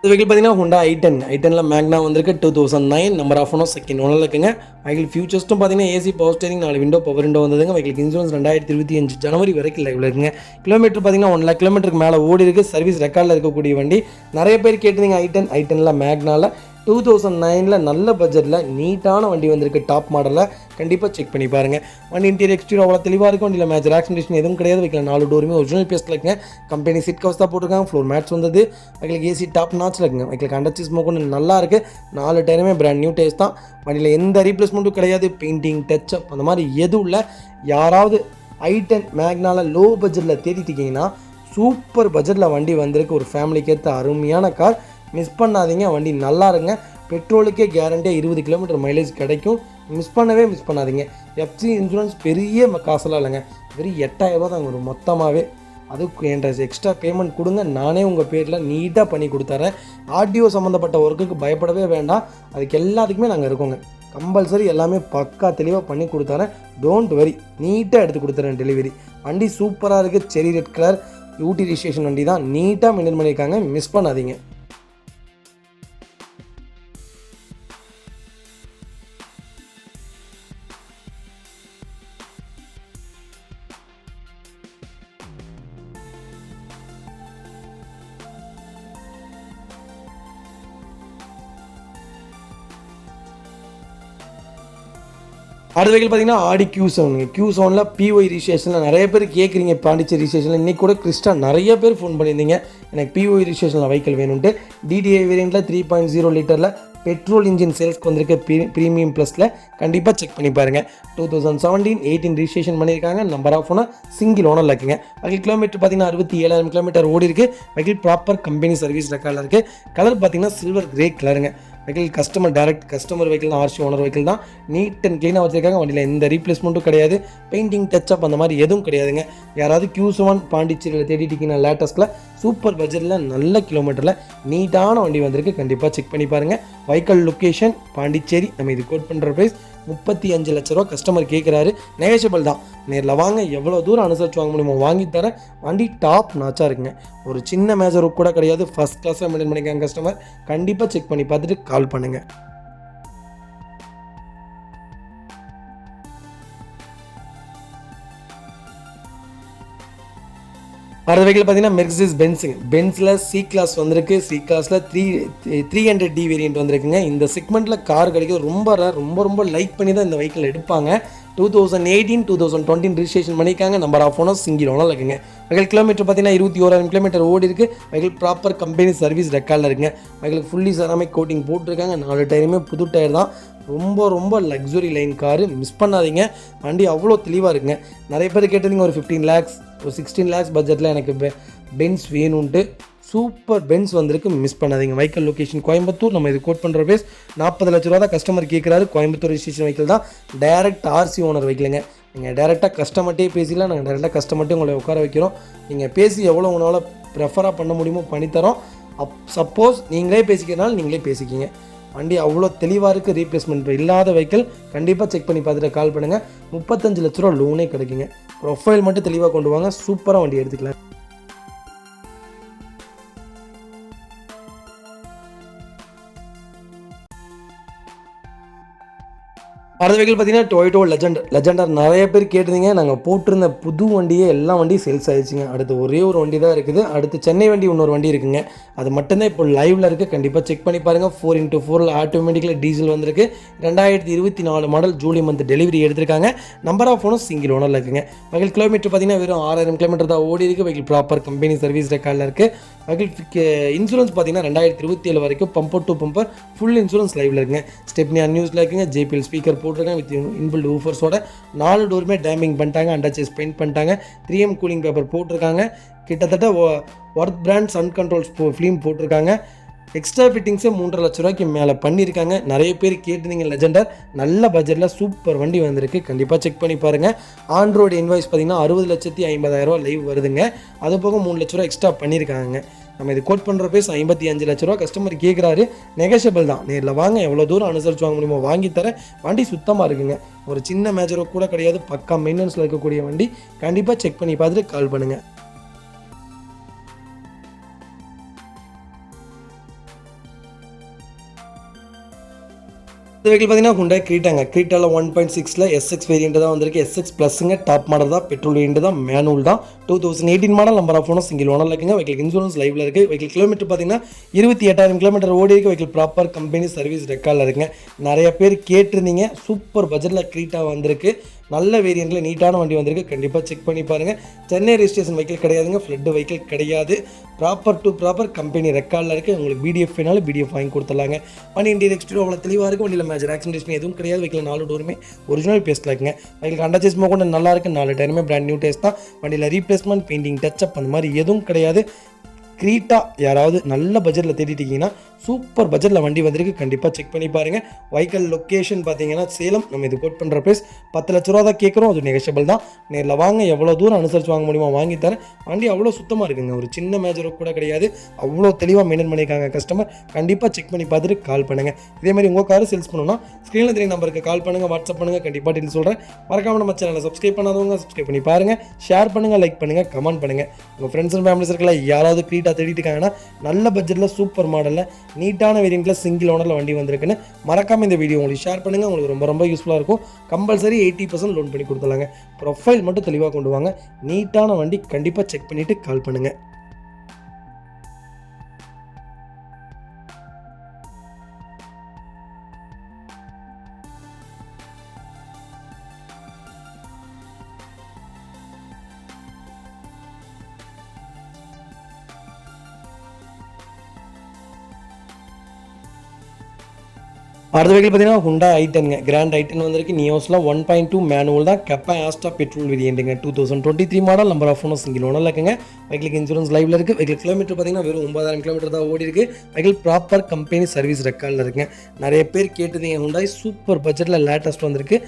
இந்த வெஹிக்கிள் பார்த்தீங்கன்னா ஹோண்டா i10 மேக்னா வந்திருக்கு. 2009 நம்பர் ஆஃப் ஓனர் செகண்ட் ஓனரில் இருக்குங்க. வெஹிக்கிள் ஃபியூச்சர்ஸ்ட்டும் பார்த்தீங்கன்னா AC power steering 4 window power window வந்ததுங்க. வெஹிக்கிள் இன்சூரன்ஸ் 2025 ஜனவரி வரைக்கும் லைவில் இருக்குங்க. கிலோமீட்டர் பார்த்தீங்கன்னா 1 லட்ச கிலோமீட்டருக்கு மேலே ஓடி இருக்குது. சர்வீஸ் ரெக்கார்டில் இருக்கக்கூடிய வண்டி. நிறைய பேர் கேட்டிருந்தீங்க i10 மேக்னாவில் 2009 நல்ல பட்ஜெட்டில் நீட்டான வண்டி வந்திருக்கு. டாப் மாடலில். கண்டிப்பாக செக் பண்ணி பாருங்கள். வண்டி இன்டீரியர் எக்ஸ்டீரியர் அவ்வளோ தெளிவாக இருக்கும். வண்டியில் மேஜர் ஆக்சிடென்ட் எதுவும் கிடையாது. வெஹிக்கிள் 4 டோருமே ஒரிஜினல் பேஸ்டில் இருக்குங்க. கம்பெனி சீட் கவர்ஸ் தான் போட்டிருக்காங்க. ஃப்ளோர் மேட்ஸ் வந்தது. வெஹிக்கிள் ஏசி டாப் நாச்சில் இருக்குங்க. வெஹிக்கிள் அண்டர்சேஸ் மோகோன்னு நல்லா இருக்குது. 4 டயருமே பிராண்ட் நியூ டயர்ஸ் தான். வண்டியில் எந்த ரீப்ளேஸ்மெண்ட்டும் கிடையாது. பெயிண்டிங் டச்சப் அந்த மாதிரி எதுவும் இல்லை. யாராவது i10 மேக்னால லோ பட்ஜெட்டில் தேடிட்டிங்கன்னா சூப்பர் பட்ஜெட்டில் வண்டி வந்திருக்கு. ஒரு ஃபேமிலிக்கு ஏற்ற அருமையான கார். மிஸ் பண்ணாதீங்க. வண்டி நல்லா இருங்க. பெட்ரோலுக்கே கேரண்டியாக 20 கிலோமீட்டர் மைலேஜ் கிடைக்கும். மிஸ் பண்ணாதீங்க. எஃப்சி இன்சூரன்ஸ் பெரிய காசெல்லாம் இல்லைங்க. வெறும் 8,000 ரூபா தாங்க வரும் மொத்தமாகவே. அதுக்கு என்கிட்ட எக்ஸ்ட்ரா பேமெண்ட் கொடுங்க. நானே உங்கள் பேரில் நீட்டாக பண்ணி கொடுத்துறேன். ஆர்டிஓ சம்மந்தப்பட்ட ஒர்க்குக்கு பயப்படவே வேண்டாம். அதுக்கு எல்லாத்துக்குமே நாங்கள் இருக்கோங்க. கம்பல்சரி எல்லாமே பக்கா தெளிவாக பண்ணி கொடுத்துறேன். Don't worry. நீட்டாக எடுத்து கொடுத்துறேன் டெலிவரி. வண்டி சூப்பராக இருக்குது. செரி ரெட் கலர் யூடி ரிஜிஸ்ட்ரேஷன் வண்டி தான். நீட்டாக மெயின்டைன் பண்ணியிருக்காங்க. மிஸ் பண்ணாதீங்க. அடுத்த வெஹிக்கிள் பார்த்தீங்கன்னா ஆடி Q7 PY ரிஜிஸ்ட்ரேஷனில் நிறைய பேர் கேட்குறீங்க. பாண்டிச்சேரி ரிஜிஸ்ட்ரேஷனில் இன்றைக்கி கூட கிறிஸ்டா நிறைய பேர் ஃபோன் பண்ணியிருந்தீங்க. எனக்கு PY ரிஜிஸ்ட்ரேஷனில் வெஹிக்கிள் வேணும்ட்டு. DDI வேரியண்ட்டில் 3.0 லிட்டரில் பெட்ரோல் இன்ஜின் சேல்ஸ்க்கு வந்திருக்கு. ப்ரீமியம் ப்ளஸில். கண்டிப்பாக செக் பண்ணி பாருங்கள். 2017-18 ரிஜிஸ்ட்ரேஷன் பண்ணியிருக்காங்க. நம்பர் ஆஃப் ஓனர் சிங்கிள் ஓனரில் இருக்குங்க. வெஹிக்கிள் கிலோமீட்டர் பார்த்தீங்கன்னா 67,000 கிலோமீட்டர் ஓடி இருக்குது. வெஹிக்கிள் ப்ராப்பர் கம்பெனி சர்வீஸ் ரெக்கார்டில் இருக்குது. கலர் பார்த்தீங்கன்னா சில்வர் கிரே கலருங்க. Vehicle customer direct customer vehicle தான். ஆர்சி ஓனர் வெஹிக்கிள் தான். நீட் அண்ட் க்ளீனாக வச்சுருக்காங்க. வண்டியில் எந்த ரீப்ளேஸ்மெண்ட்டும் கிடையாது. பெயிண்டிங் டச்சப் அந்த மாதிரி எதுவும் கிடையாதுங்க. யாராவது Q7 பாண்டிச்சேரியில் தேடிட்டிங்கன்னா லேட்டஸ்ட்டில் சூப்பர் பட்ஜெட்டில் நல்ல கிலோமீட்டரில் நீட்டான வண்டி வந்திருக்கு. கண்டிப்பாக செக் பண்ணி பாருங்கள். Vehicle location Pondicherry. நம்ம இது கோட் பண்ணுற ப்ரைஸ் 35 லட்ச ரூபா கஸ்டமர் கேட்குறாரு. நெகோஷியபிள் தான். நேரில் வாங்க, எவ்வளோ தூரம் அனுசரித்து வாங்க முடியுமோ வாங்கி தரேன். வண்டி டாப் நாச்சாக இருக்குங்க. ஒரு சின்ன மேஜர் கூட கிடையாது. ஃபஸ்ட் கிளாஸாக மெயின்டைன் பண்ணிக்காங்க கஸ்டமர். கண்டிப்பாக செக் பண்ணி பார்த்துட்டு கால் பண்ணுங்கள். அடுத்த வெஹிக்கிள் பார்த்தீங்கன்னா மெர்சிடிஸ் பென்ஸுங்க. பென்ஸில் சி கிளாஸ் வந்திருக்கு. சி கிளாஸில் 300D வேரியன்ட் வந்திருக்குங்க. இந்த செக்மெண்ட்டில் கார் கிடைக்கிறது ரொம்ப ரேர். ரொம்ப லைக் பண்ணி தான் இந்த வெஹிக்கிள் எடுப்பாங்க. 2018 2020 ரிஜிஸ்ட்ரேஷன் பண்ணியிருக்காங்க. Number of owners single owner இருக்குங்க. வெஹிக்கிள் கிலோமீட்டர் பார்த்தீங்கன்னா 21,000 கிலோமீட்டர் ஓடி இருக்குது. வெஹிக்கிள் ப்ராப்பர் கம்பெனி சர்வீஸ் ரெக்கார்டில் இருக்குங்க. வெஹிக்கிள் ஃபுல்லி செராமிக் கோட்டிங் போட்டிருக்காங்க. 4 டயருமே புது டயர் தான். ரொம்ப லக்ஸுரி லைன் காரு, மிஸ் பண்ணாதீங்க. வண்டி அவ்வளோ தெளிவாக இருக்குங்க. நிறைய பேர் கேட்டிருந்தீங்க ஒரு 15 lakhs ஒரு 16 lakhs பட்ஜெட்டில் எனக்கு பென்ஸ் வேணும்ன்ட்டு. சூப்பர் பென்ஸ் வந்திருக்கு, மிஸ் பண்ணாதீங்க. Vehicle location Coimbatore. நம்ம இது கோட் பண்ணுற பேஸ் 40 லட்ச ரூபா தான் கஸ்டமர் கேட்குறாரு. கோயம்புத்தூர் ரிஜிஸ்ட்ரேஷன் வெஹிக்கிள் தான். டைரக்ட் RC ஓனர் வெஹிக்கிளுங்க. நீங்கள் டேரெக்டாக கஸ்டமர்ட்டே பேசிக்கலாம். நாங்கள் டேரெக்டாக கஸ்டமர்ட்டே உங்களை உட்கார வைக்கிறோம். நீங்கள் பேசி எவ்வளோ உங்களால் ப்ரெஃபராக பண்ண முடியுமோ பண்ணித்தரோம். சப்போஸ் நீங்களே பேசிக்கிறனால நீங்களே பேசிக்கிங்க. வண்டி அவ்வளோ தெளிவாக இருக்குது. ரீப்ளேஸ்மெண்ட் இல்லாத வெஹிக்கிள். கண்டிப்பாக செக் பண்ணி பார்த்துட்டு கால் பண்ணுங்கள். 35 லட்ச ரூபா லோனே கிடைக்குங்க. ப்ரொஃபைல் மட்டும் தெளிவாக கொண்டு வாங்க. சூப்பராக வண்டி எடுத்துக்கலாம். அடுத்த வெஹிக்கிள் பார்த்தீங்கன்னா டொயோட்டோ லெஜெண்டர் நிறைய பேர் கேட்டிருந்தீங்க. நாங்கள் போட்டிருந்த புது வண்டியே எல்லா வண்டியும் சேல்ஸ் ஆகிடுச்சிங்க. அடுத்து ஒரே ஒரு வண்டி தான் இருக்குது. அடுத்து சென்னை வண்டி இன்னொரு வண்டி இருக்குங்க. அது மட்டும்தான் இப்போ லைவில் இருக்குது. கண்டிப்பாக செக் பண்ணி பாருங்கள். 4x4 ஆட்டோமேட்டிக்கில் டீசல் வந்திருக்கு. 2024 மாடல் ஜூலை மந்த் டெலிவரி எடுத்திருக்காங்க. நம்பர் ஆஃப் ஓனர் சிங்கிள் ஓனரில் இருக்குங்க. வெஹிக்கிள் கிலோமீட்டர் பார்த்தீங்கன்னா வெறும் 6000 கிலோமீட்டர் தான் ஓடி இருக்குது. வெஹிக்கிள் ப்ராப்பர் கம்பெனி சர்வீஸ் ரெக்கார்டில் இருக்குது. வெஹிக்கிள் இன்சூரன்ஸ் பார்த்தீங்கன்னா 2027 வரைக்கும் bumper to bumper full insurance லைவில் இருக்குங்க. ஸ்டெப்னி அன்யூஸில் இருக்குங்க. JPL ஸ்பீக்கர் போட்டிருக்காங்க வித் இன்பில்ட் ஊஃபர்ஸோட. 4 டோருமே டேமிங் பண்ணிட்டாங்க. அண்டர் சேஸ் பெயிண்ட் பண்ணிட்டாங்க. 3M கூலிங் பேப்பர் போட்டிருக்காங்க. கிட்டத்தட்ட worth brand sun controls film போட்டிருக்காங்க. எக்ஸ்ட்ரா ஃபிட்டிங்ஸே 3.5 லட்ச ரூபாய்க்கு மேலே பண்ணியிருக்காங்க. நிறைய பேர் கேட்டிருந்தீங்க. லெஜெண்டர் நல்ல பட்ஜெட்டில் சூப்பர் வண்டி வந்திருக்கு. கண்டிப்பாக செக் பண்ணி பாருங்கள். ஆன்ரோடு இன்வாய்ஸ் பார்த்தீங்கன்னா 60,50,000 ரூபா லைவ் வருதுங்க. அது போக 3 லட்ச ரூபா எக்ஸ்ட்ரா பண்ணியிருக்காங்க. நம்ம இது கோட் பண்ணுற பேஸ் 55 லட்ச ரூபா கஸ்டமர் கேட்குறாரு. நெகோஷியபிள் தான். நேரில் வாங்க, எவ்வளோ தூரம் அனுசரிச்சு வாங்க முடியுமோ வாங்கித்தரேன். வண்டி சுத்தமாக இருக்குங்க. ஒரு சின்ன மேஜரோ கூட கிடையாது. பக்கா மெயின்டெனன்ஸில் இருக்கக்கூடிய வண்டி. கண்டிப்பாக செக் பண்ணி பார்த்துட்டு கால் பண்ணுங்கள். இந்த வெஹிக்கிள் பார்த்தீங்கன்னா ஹுண்டாய் கிரீட்டாங்க. கிரீட்டாவில் 1.6 SX வேரியண்ட் தான் வந்திருக்கு. SX ப்ளஸ்ஸுங்க. டாப் மாடல் தான். பெட்ரோல் வேரியண்ட் தான். மேனுவல் தான். 2018 model. Number of owner single owner இருக்குங்க. வெஹிக்கிள் இன்சூரன்ஸ் லைவில் இருக்குது. வெஹிக்கிள் கிலோமீட்டர் பார்த்தீங்கன்னா 28,000 கிலோமீட்டர் ஓடி இருக்குது. வெஹிக்கிள் ப்ராப்பர் கம்பெனி சர்வீஸ் ரெக்கார்டில் இருக்குங்க. நிறைய பேர் கேட்டிருந்தீங்க. சூப்பர் பட்ஜெட்டில் கிரீட்டா வந்திருக்கு. நல்ல வேரியண்ட்டில் நீட்டான வண்டி வந்திருக்கு. கண்டிப்பாக செக் பண்ணி பாருங்கள். சென்னை ரெஜிஸ்ட்ரேஷன் வெஹிக்கிள் கிடையாதுங்க. ஃப்ளட் வெஹிக்கிள் கிடையாது. ப்ராப்பர் கம்பெனி ரெக்கார்டில் இருக்குது. உங்களுக்கு BDF வேணாலும் BDF வாங்கி கொடுத்துடலாங்க. வண்டி இன்டீரியர் எக்ஸ்டீரியர் அவ்வளோ தெளிவாக இருக்குது. வண்டியில் மேஜர் ஆக்சிடென்ட் எதுவும் கிடையாது. வெஹிக்கிள் 4 டோருமே ஒரிஜினல் பேஸ்ட்டில் இருக்குங்க. வெஹிக்கிள் அண்டர் சேஸ் கூட நல்லா இருக்குது. 4 டயருமே பிராண்ட் நியூ டேஸ்ட் தான். வண்டியில் ரீப்ளேஸ்மெண்ட், பெயிண்டிங், டச்சப் அந்த மாதிரி எதுவும் கிடையாது. கிரீட்டா யாராவது நல்ல பட்ஜெட்டில் தேடிட்டிங்கன்னா சூப்பர் பட்ஜெட்டில் வண்டி வந்திருக்கு. கண்டிப்பாக செக் பண்ணி பாருங்கள். வெஹிக்கிள் லொக்கேஷன் பார்த்தீங்கன்னா சேலம். நம்ம இது கோட் பண்ணுற ப்ரைஸ் 10 லட்ச ரூபா தான் கேட்குறோம். அது நெகோஷியபிள் தான். நேரில் வாங்க, எவ்வளோ தூரம் அனுசரித்து வாங்க முடியுமோ வாங்கி தரேன். வண்டி அவ்வளோ சுத்தமாக இருக்குங்க. ஒரு சின்ன மேஜரோ கூட கிடையாது. அவ்வளோ தெளிவாக மெயின்டைன் பண்ணியிருக்காங்க கஸ்டமர். கண்டிப்பாக செக் பண்ணி பார்த்துட்டு கால் பண்ணுங்கள். இதேமாதிரி உங்கள் காரை சேல்ஸ் பண்ணணும்னா ஸ்க்ரீனில் தெரிய நம்பருக்கு கால் பண்ணுங்கள், வாட்ஸ்அப் பண்ணுங்கள். கண்டிப்பாக டீல் சொல்கிறேன். மறக்காமல் நம்ம சேனலை சப்ஸ்கிரைப் பண்ணாதவங்க சப்ஸ்கிரைப் பண்ணி பாருங்கள். ஷேர் பண்ணுங்கள், லைக் பண்ணுங்கள், கமெண்ட் பண்ணுங்கள். உங்கள் ஃப்ரெண்ட்ஸ் அண்ட் ஃபேமிலி சர்க்கிளில் யாராவது கிரீட்டா தேடிட்டு இருக்காங்கன்னா நல்ல பட்ஜெட்டில் சூப்பர் மாடலில் நீட்டான வேரியண்ட்டில் சிங்கிள் ஓனரில் வண்டி வந்திருக்குன்னு மறக்காமல் இந்த வீடியோ உங்களுக்கு ஷேர் பண்ணுங்கள். உங்களுக்கு ரொம்ப யூஸ்ஃபுல்லாக இருக்கும். கம்பல்சரி 80% லோன் பண்ணி கொடுத்துலாங்க. ப்ரொஃபைல் மட்டும் தெளிவாக கொண்டு வாங்க. நீட்டான வண்டி. கண்டிப்பாக செக் பண்ணிவிட்டு கால் பண்ணுங்கள். அடுத்த வெஹிக்கிள் பார்த்தீங்கன்னா ஹுண்டாய் i10ங்க. கிராண்ட் i10 வந்திருக்கு. நியோஸில் 1.2 மேனுவல் தான். கப்பா ஆஸ்டா பெட்ரோல் வேரியண்ட்டுங்க. 2023 model. Number of owner single ஓனரில் இருக்குங்க. வெஹிக்கிளுக்கு இன்சூரன்ஸ் லைவில் இருக்குது. வெஹிக்கிள் கிலோமீட்டர் பார்த்தீங்கன்னா வெறும் 9,000 கிலோமீட்டர் தான் ஓடி இருக்குது. வெஹிக்கிள் ப்ராப்பர் கம்பெனி சர்வீஸ் ரெக்கார்டில் இருக்குங்க. நிறைய பேர் கேட்டதுங்க. ஹுண்டாய் சூப்பர் பட்ஜெட்டில் லேட்டஸ்ட் வந்திருக்கு.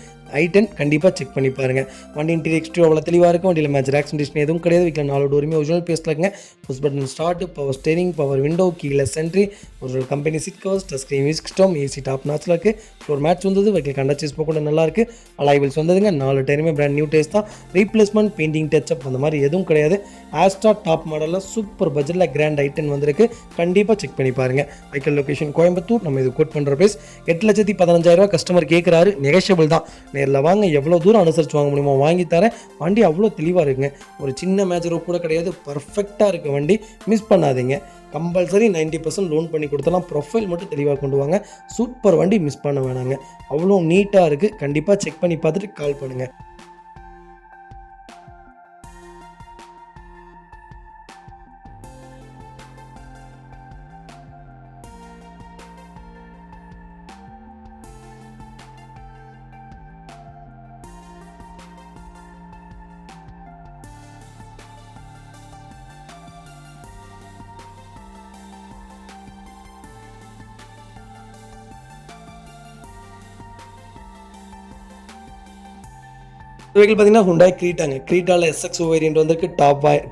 i10 கண்டிப்பாக செக் பண்ணி பாருங்கள். வண்டி இன்டீரியர் எக்ஸ்டீரியர் அவ்வளோ தெளிவாக இருக்கும். வண்டியில் மேஜர் ஆக்சிடென்ட் எதுவும் கிடையாது. வீட்டில் 4 டோருமே ஒரிஜினல் பேஸ்ட்டில் இருக்குங்க. Push button start, power steering, power window, கீழே சென்ட்ரி, ஒரு company seat covers, touch screen, music system, AC top நாச்சில் இருக்குது. ஃப்ளோர் மேட்ச் வந்தது, வெஹிக்கிள் கண்டச்சேஸ் போக கூட நல்லாயிருக்கு. அலாய்வில்ஸ் வந்ததுங்க, 4 டயருமே பிராண்ட் நியூ டயர்ஸ் தான். ரீப்ளேஸ்மெண்ட், பெயிண்டிங், டச்சப் அந்த மாதிரி எதுவும் கிடையாது. ஆஸ்ட்ரா டாப் மாடலில் சூப்பர் பட்ஜெட்டில் கிராண்ட் i10 வந்திருக்கு. கண்டிப்பாக செக் பண்ணி பாருங்கள். Vehicle location Coimbatore. நம்ம இது கோட் பண்ணுற ப்ரைஸ் 8,15,000 கஸ்டமர் கேட்குறாரு. நெகஷியபிள் தான். நேரில் வாங்க, எவ்வளோ தூரம் அனுசரித்து வாங்க முடியுமோ வாங்கி தரேன். வண்டி அவ்வளோ தெளிவாக இருக்குங்க. ஒரு சின்ன மேஜரோ கூட கிடையாது. பர்ஃபெக்டாக இருக்க வண்டி, மிஸ் பண்ணாதீங்க. கம்பல்சரி 90% லோன் பண்ணி கொடுத்தலாம். ப்ரொஃபைல் மட்டும் தெளிவாக கொண்டு வாங்க. சூப்பர் வண்டி, மிஸ் பண்ண வேணாங்க. அவ்வளோ நீட்டாக இருக்குது. கண்டிப்பாக செக் பண்ணி பார்த்துட்டு கால் பண்ணுங்கள். வெஹிக்கிள் பார்த்தீங்கன்னா ஹுண்டாய் கிரீட்டாங்க. கிரீட்டாவில் SXO வேரியன்ட் வந்திருக்கு.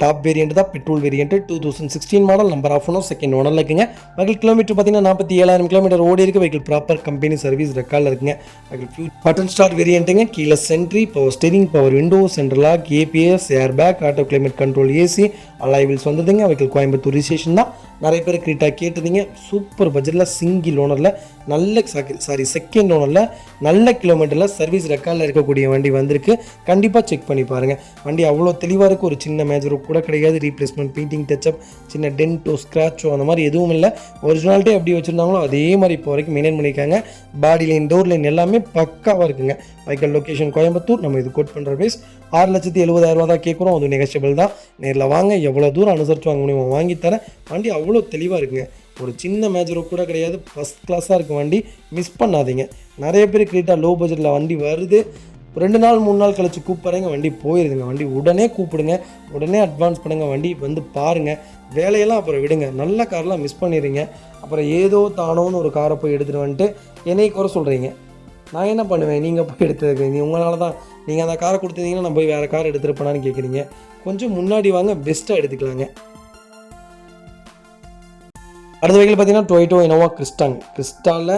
டாப் வேரியன்ட் தான், petrol variant. 2016 model, number of owner, second ஓனரில் இருக்குங்க. வெஹிக்கிள் கிலோமீட்டர் பார்த்தீங்கன்னா 47,000 கிலோமீட்டர் ஓடி இருக்குது. வெஹிக்கிள் ப்ராப்பர் கம்பெனி சர்வீஸ் ரெக்கார்டில் இருக்குங்க. வெஹிக்கிள் பட்டன் ஸ்டார்ட் வேரியன்ட்டுங்க. கீழே சென்ட்ரி, power steering, power window, central lock, APS, air bag, auto climate control, AC, alloy wheels வந்ததுங்க. வெஹிக்கிள் கோயம்புத்தூர் ரிஜிஸ்ட்ரேஷன் தான். நிறைய பேர் கிரீட்டா கேட்டதுங்க. சூப்பர் பட்ஜெட்டில் சிங்கிள் ஓனரில் நல்ல செகண்ட் ஓனரில் நல்ல கிலோமீட்டரில் சர்வீஸ் ரெக்கார்டில் இருக்கக்கூடிய வண்டி வந்திருக்கு. கண்டிப்பாக செக் பண்ணி பாருங்கள். வண்டி அவ்வளோ தெளிவாக இருக்குது. ஒரு சின்ன மேஜரோ கூட கிடையாது. ரீப்ளேஸ்மெண்ட், பெயிண்டிங், டச்சப், சின்ன டென்ட்டோ, ஸ்க்ராச்சோ அந்த மாதிரி எதுவும் இல்லை. ஒரிஜினாலிட்டி எப்படி வச்சுருந்தாங்களோ அதே மாதிரி இப்போ வரைக்கும் மெயின்டைன் பண்ணியிருக்காங்க. பாடி லைன், டோர் லைன் எல்லாமே பக்காவாக இருக்குங்க. Vehicle location Coimbatore. நம்ம இது கோட் பண்ணுற ப்ரைஸ் 6,70,000 தான் கேட்குறோம். அது நெகஷியபிள் தான். நேரில் வாங்க, எவ்வளோ தூரம் அனுசரித்து வாங்க முடியுமோ வாங்கி தரேன். வண்டி அவ்வளோ தெளிவாக இருக்குங்க. ஒரு சின்ன மேஜரோ கூட கிடையாது. ஃபஸ்ட் கிளாஸாக இருக்குது வண்டி, மிஸ் பண்ணாதீங்க. நிறைய பேர் கிரீட்டா லோ பட்ஜெட்டில் வண்டி வருது, 2 நாள் 3 நாள் கழிச்சு கூப்பிட்றேங்க, வண்டி போயிருதுங்க. வண்டி உடனே கூப்பிடுங்க, உடனே அட்வான்ஸ் பண்ணுங்கள். வண்டி வந்து பாருங்கள். வேலையெல்லாம் அப்புறம் விடுங்க. நல்ல காரெலாம் மிஸ் பண்ணிடுறீங்க. அப்புறம் ஏதோ தானோன்னு ஒரு காரை போய் எடுத்துகிட்டு வந்துட்டு என்னை குறை சொல்கிறீங்க. நான் என்ன பண்ணுவேன்? நீங்கள் போய் எடுத்துருக்கு உங்களால தான். நீங்கள் அந்த காரை கொடுத்துருந்தீங்கன்னா நான் போய் வேறு கார் எடுத்துருப்பேனான்னு கேட்குறீங்க. கொஞ்சம் முன்னாடி வாங்க, பெஸ்ட்டாக எடுத்துக்கலாங்க. அடுத்த வெஹிக்கிள் பார்த்தீங்கன்னா டொயோட்டோ இனோவா கிறிஸ்டாவில்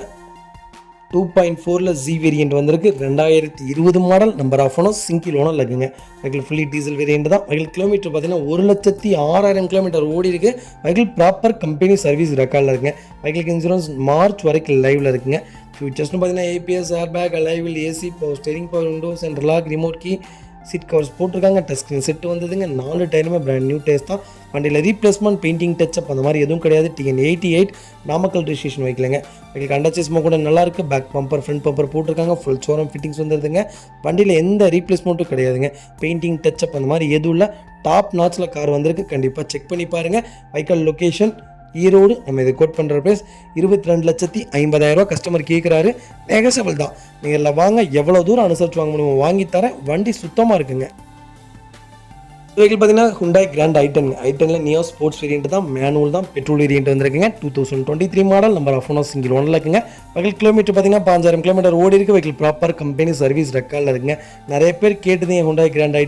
2.4 ஜி வேரியன்ட் வந்திருக்கு. 2020 model, number of owner, single owner இருக்குங்க. வெஹிக்கிள் ஃபுல்லி டீசல் வேரியன்ட் தான். வெஹிக்கிள் கிலோமீட்டர் பார்த்தீங்கன்னா 1,06,000 கிலோமீட்டர் ஓடி இருக்குது. வெஹிக்கிள் ப்ராப்பர் கம்பெனி சர்வீஸ் ரெக்கார்டில் இருக்குங்க. வெஹிக்கிளுக்கு இன்சூரன்ஸ் மார்ச் வரைக்கும் லைவில் இருக்குங்க. ஃபியூச்சர்ஸ்னு பார்த்தீங்கன்னா APS, air bag, alloy wheel, AC, power steering, power window, central lock, remote key, seat covers போட்டிருக்காங்க. டச் ஸ்க்ரீன் செட்டு வந்ததுங்க. 4 டயருமே பிராண்ட் நியூ டயர்ஸ் தான். வண்டியில் ரீப்ளேஸ்மெண்ட், பெயிண்டிங், டச்சப் அந்த மாதிரி எதுவும் கிடையாது. TN 88 நாமக்கல் ரிஜிஸ்ட்ரேஷன் வைக்கலங்க. வெஹிக்கிள் அண்டர்ச்சேஸ்மோ கூட நல்லாயிருக்கு. பேக் பம்பர், ஃப்ரண்ட் பம்பர் போட்டிருக்காங்க. ஃபுல் ஷோரம் ஃபிட்டிங்ஸ் வந்துடுதுங்க. வண்டியில் எந்த ரீப்ளேஸ்மெண்ட்டும் கிடையாதுங்க. பெயிண்டிங், டச்சப் அந்த மாதிரி எதுவும் இல்லை. டாப் நாட்சில் கார் வந்திருக்கு. கண்டிப்பாக செக் பண்ணி பாருங்கள். Vehicle location Erode. நம்ம இதை கோட் பண்ணுற ப்ரைஸ் 22,50,000 கஸ்டமர் கேட்குறாரு. நெகஷியபிள் தான். நீங்கள் வாங்க, எவ்வளோ தூரம் அனுசரித்து வாங்க முடியுமோ வாங்கி தரேன். வண்டி சுத்தமாக இருக்குங்க. வெஹிக்கிள் பார்த்தீங்கன்னா Hyundai Grand i10 Neo sports variant தான். மேனுவல் தான், பெட்ரோல் வேரியன்ட் வந்துருக்குங்க. 2023 model, number of owner, single ஓனரில் இருக்குங்க. வெஹிக்கிள் கிலோமீட்டர் பார்த்தீங்கன்னா 5,000 கிலோமீட்டர் ஓடி இருக்குது. வெஹிக்கிள் ப்ராப்பர் கம்பெனி சர்வீஸ் ரெக்கார்டில் இருக்குங்க. நிறைய பேர் கேட்டதுங்க ஹுண்டாய் கிராண்ட்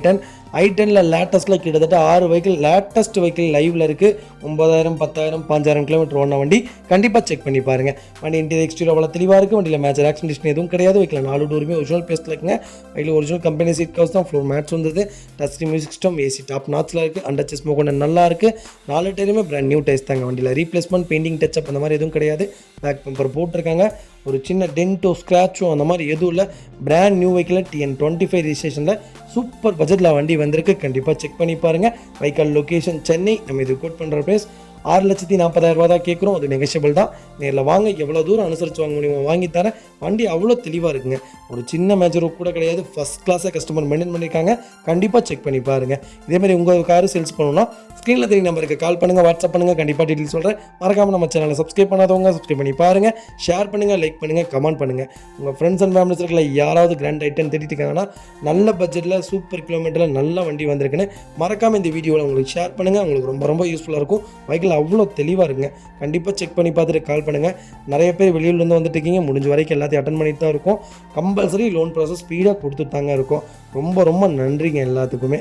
i10 லேட்டஸ்ட்டில் கிட்டத்தட்ட 6 வெஹிக்கிள் லேட்டஸ்ட் வெஹிக்கிள் லைவில் இருக்குது. 9,000, 10,000, 5,000 கிலோமீட்டர் ஓடின வண்டி. கண்டிப்பாக செக் பண்ணி பாருங்கள். வண்டி இன்டீரியர் எக்ஸ்டீரியர் அவ்வளோ தெளிவாக இருக்குது. வண்டியில் மேஜர் ஆக்சிடென்ட் எதுவும் கிடையாது. வெஹிக்கிள் 4 டோருமே ஒரிஜினல் பேஸ்ட்டில் இருக்குங்க. Vehicle original company seat covers தான். ஃப்ளோர் மேட்ச் வந்தது. Touch screen music system, AC top நாட்சில் இருக்குது. அண்டர்ச்சேஸ்மோ கூட நல்லா இருக்குது. 4 டயருமே பிராண்ட் நியூ டயர்ஸ் தாங்க. வண்டியில் ரீப்ளேஸ்மெண்ட், பெயிண்டிங், டச்சப் அந்த மாதிரி எதுவும் கிடையாது. பேக் பம்பர் போட்டிருக்காங்க. ஒரு சின்ன டென்ட்டோ, ஸ்க்ராச்சோ அந்த மாதிரி எதுவும் இல்லை. பிராண்ட் நியூ வெஹிக்கிள் TN 25 ரிஜிஸ்ட்ரேஷனில் சூப்பர் பட்ஜெட்டில் வண்டி வந்திருக்கு. கண்டிப்பாக செக் பண்ணி பாருங்கள். Vehicle location Chennai. நம்ம இது கோட் பண்ணுற ப்ரைஸ் 6,40,000 தான் கேட்குறோம். அது நெகஷியபிள் தான். நேரில் வாங்க, எவ்வளோ தூரம் அனுசரித்து வாங்க முடியுமோ வாங்கி தரேன். வண்டி அவ்வளோ தெளிவாக இருக்குங்க. ஒரு சின்ன மேஜரோ கூட கிடையாது. ஃபஸ்ட் கிளாஸாக கஸ்டமர் மெயின்டைன் பண்ணியிருக்காங்க. கண்டிப்பாக செக் பண்ணி பாருங்கள். இதேமாதிரி உங்கள் கார் சேல்ஸ் பண்ணணும்னா ஸ்க்ரீனில் தெரிய நம்பருக்கு கால் பண்ணுங்கள், வாட்ஸ்அப் பண்ணுங்கள். கண்டிப்பாக டீட்டெயில் சொல்கிறேன். மறக்காமல் நம்ம சேனலை சப்ஸ்கிரைப் பண்ணாதவங்க சப்ஸ்கிரைப் பண்ணி பாருங்கள். ஷேர் பண்ணுங்கள், லைக் பண்ணுங்கள், கமெண்ட் பண்ணுங்கள். உங்கள் ஃப்ரெண்ட்ஸ் அண்ட் ஃபேமிலிஸ் இருக்கல யாராவது கிராண்ட் i10 தேடிட்டு இருக்காங்கன்னா நல்ல பட்ஜெட்டில் சூப்பர் கிலோமீட்டரில் நல்ல வண்டி வந்திருக்குன்னு மறக்காமல் இந்த வீடியோவில் உங்களுக்கு ஷேர் பண்ணுங்கள். உங்களுக்கு ரொம்ப ரொம்ப யூஸ்ஃபுல்லாக இருக்கும். வெஹிக்கிள் அவ்வளோ தெளிவாக இருக்குங்க. கண்டிப்பாக செக் பண்ணி பார்த்துட்டு கால் பண்ணுங்கள். நிறைய பேர் வெளியூர்லேருந்து வந்துட்டு இருக்கீங்க. முடிஞ்ச வரைக்கும் எல்லாத்தையும் அட்டன் பண்ணிட்டு தான் இருக்கும். கம்பல்சரி லோன் ப்ராசஸ் ஸ்பீடாக கொடுத்துட்டு தாங்க இருக்கும். ரொம்ப ரொம்ப நன்றிங்க எல்லாத்துக்குமே.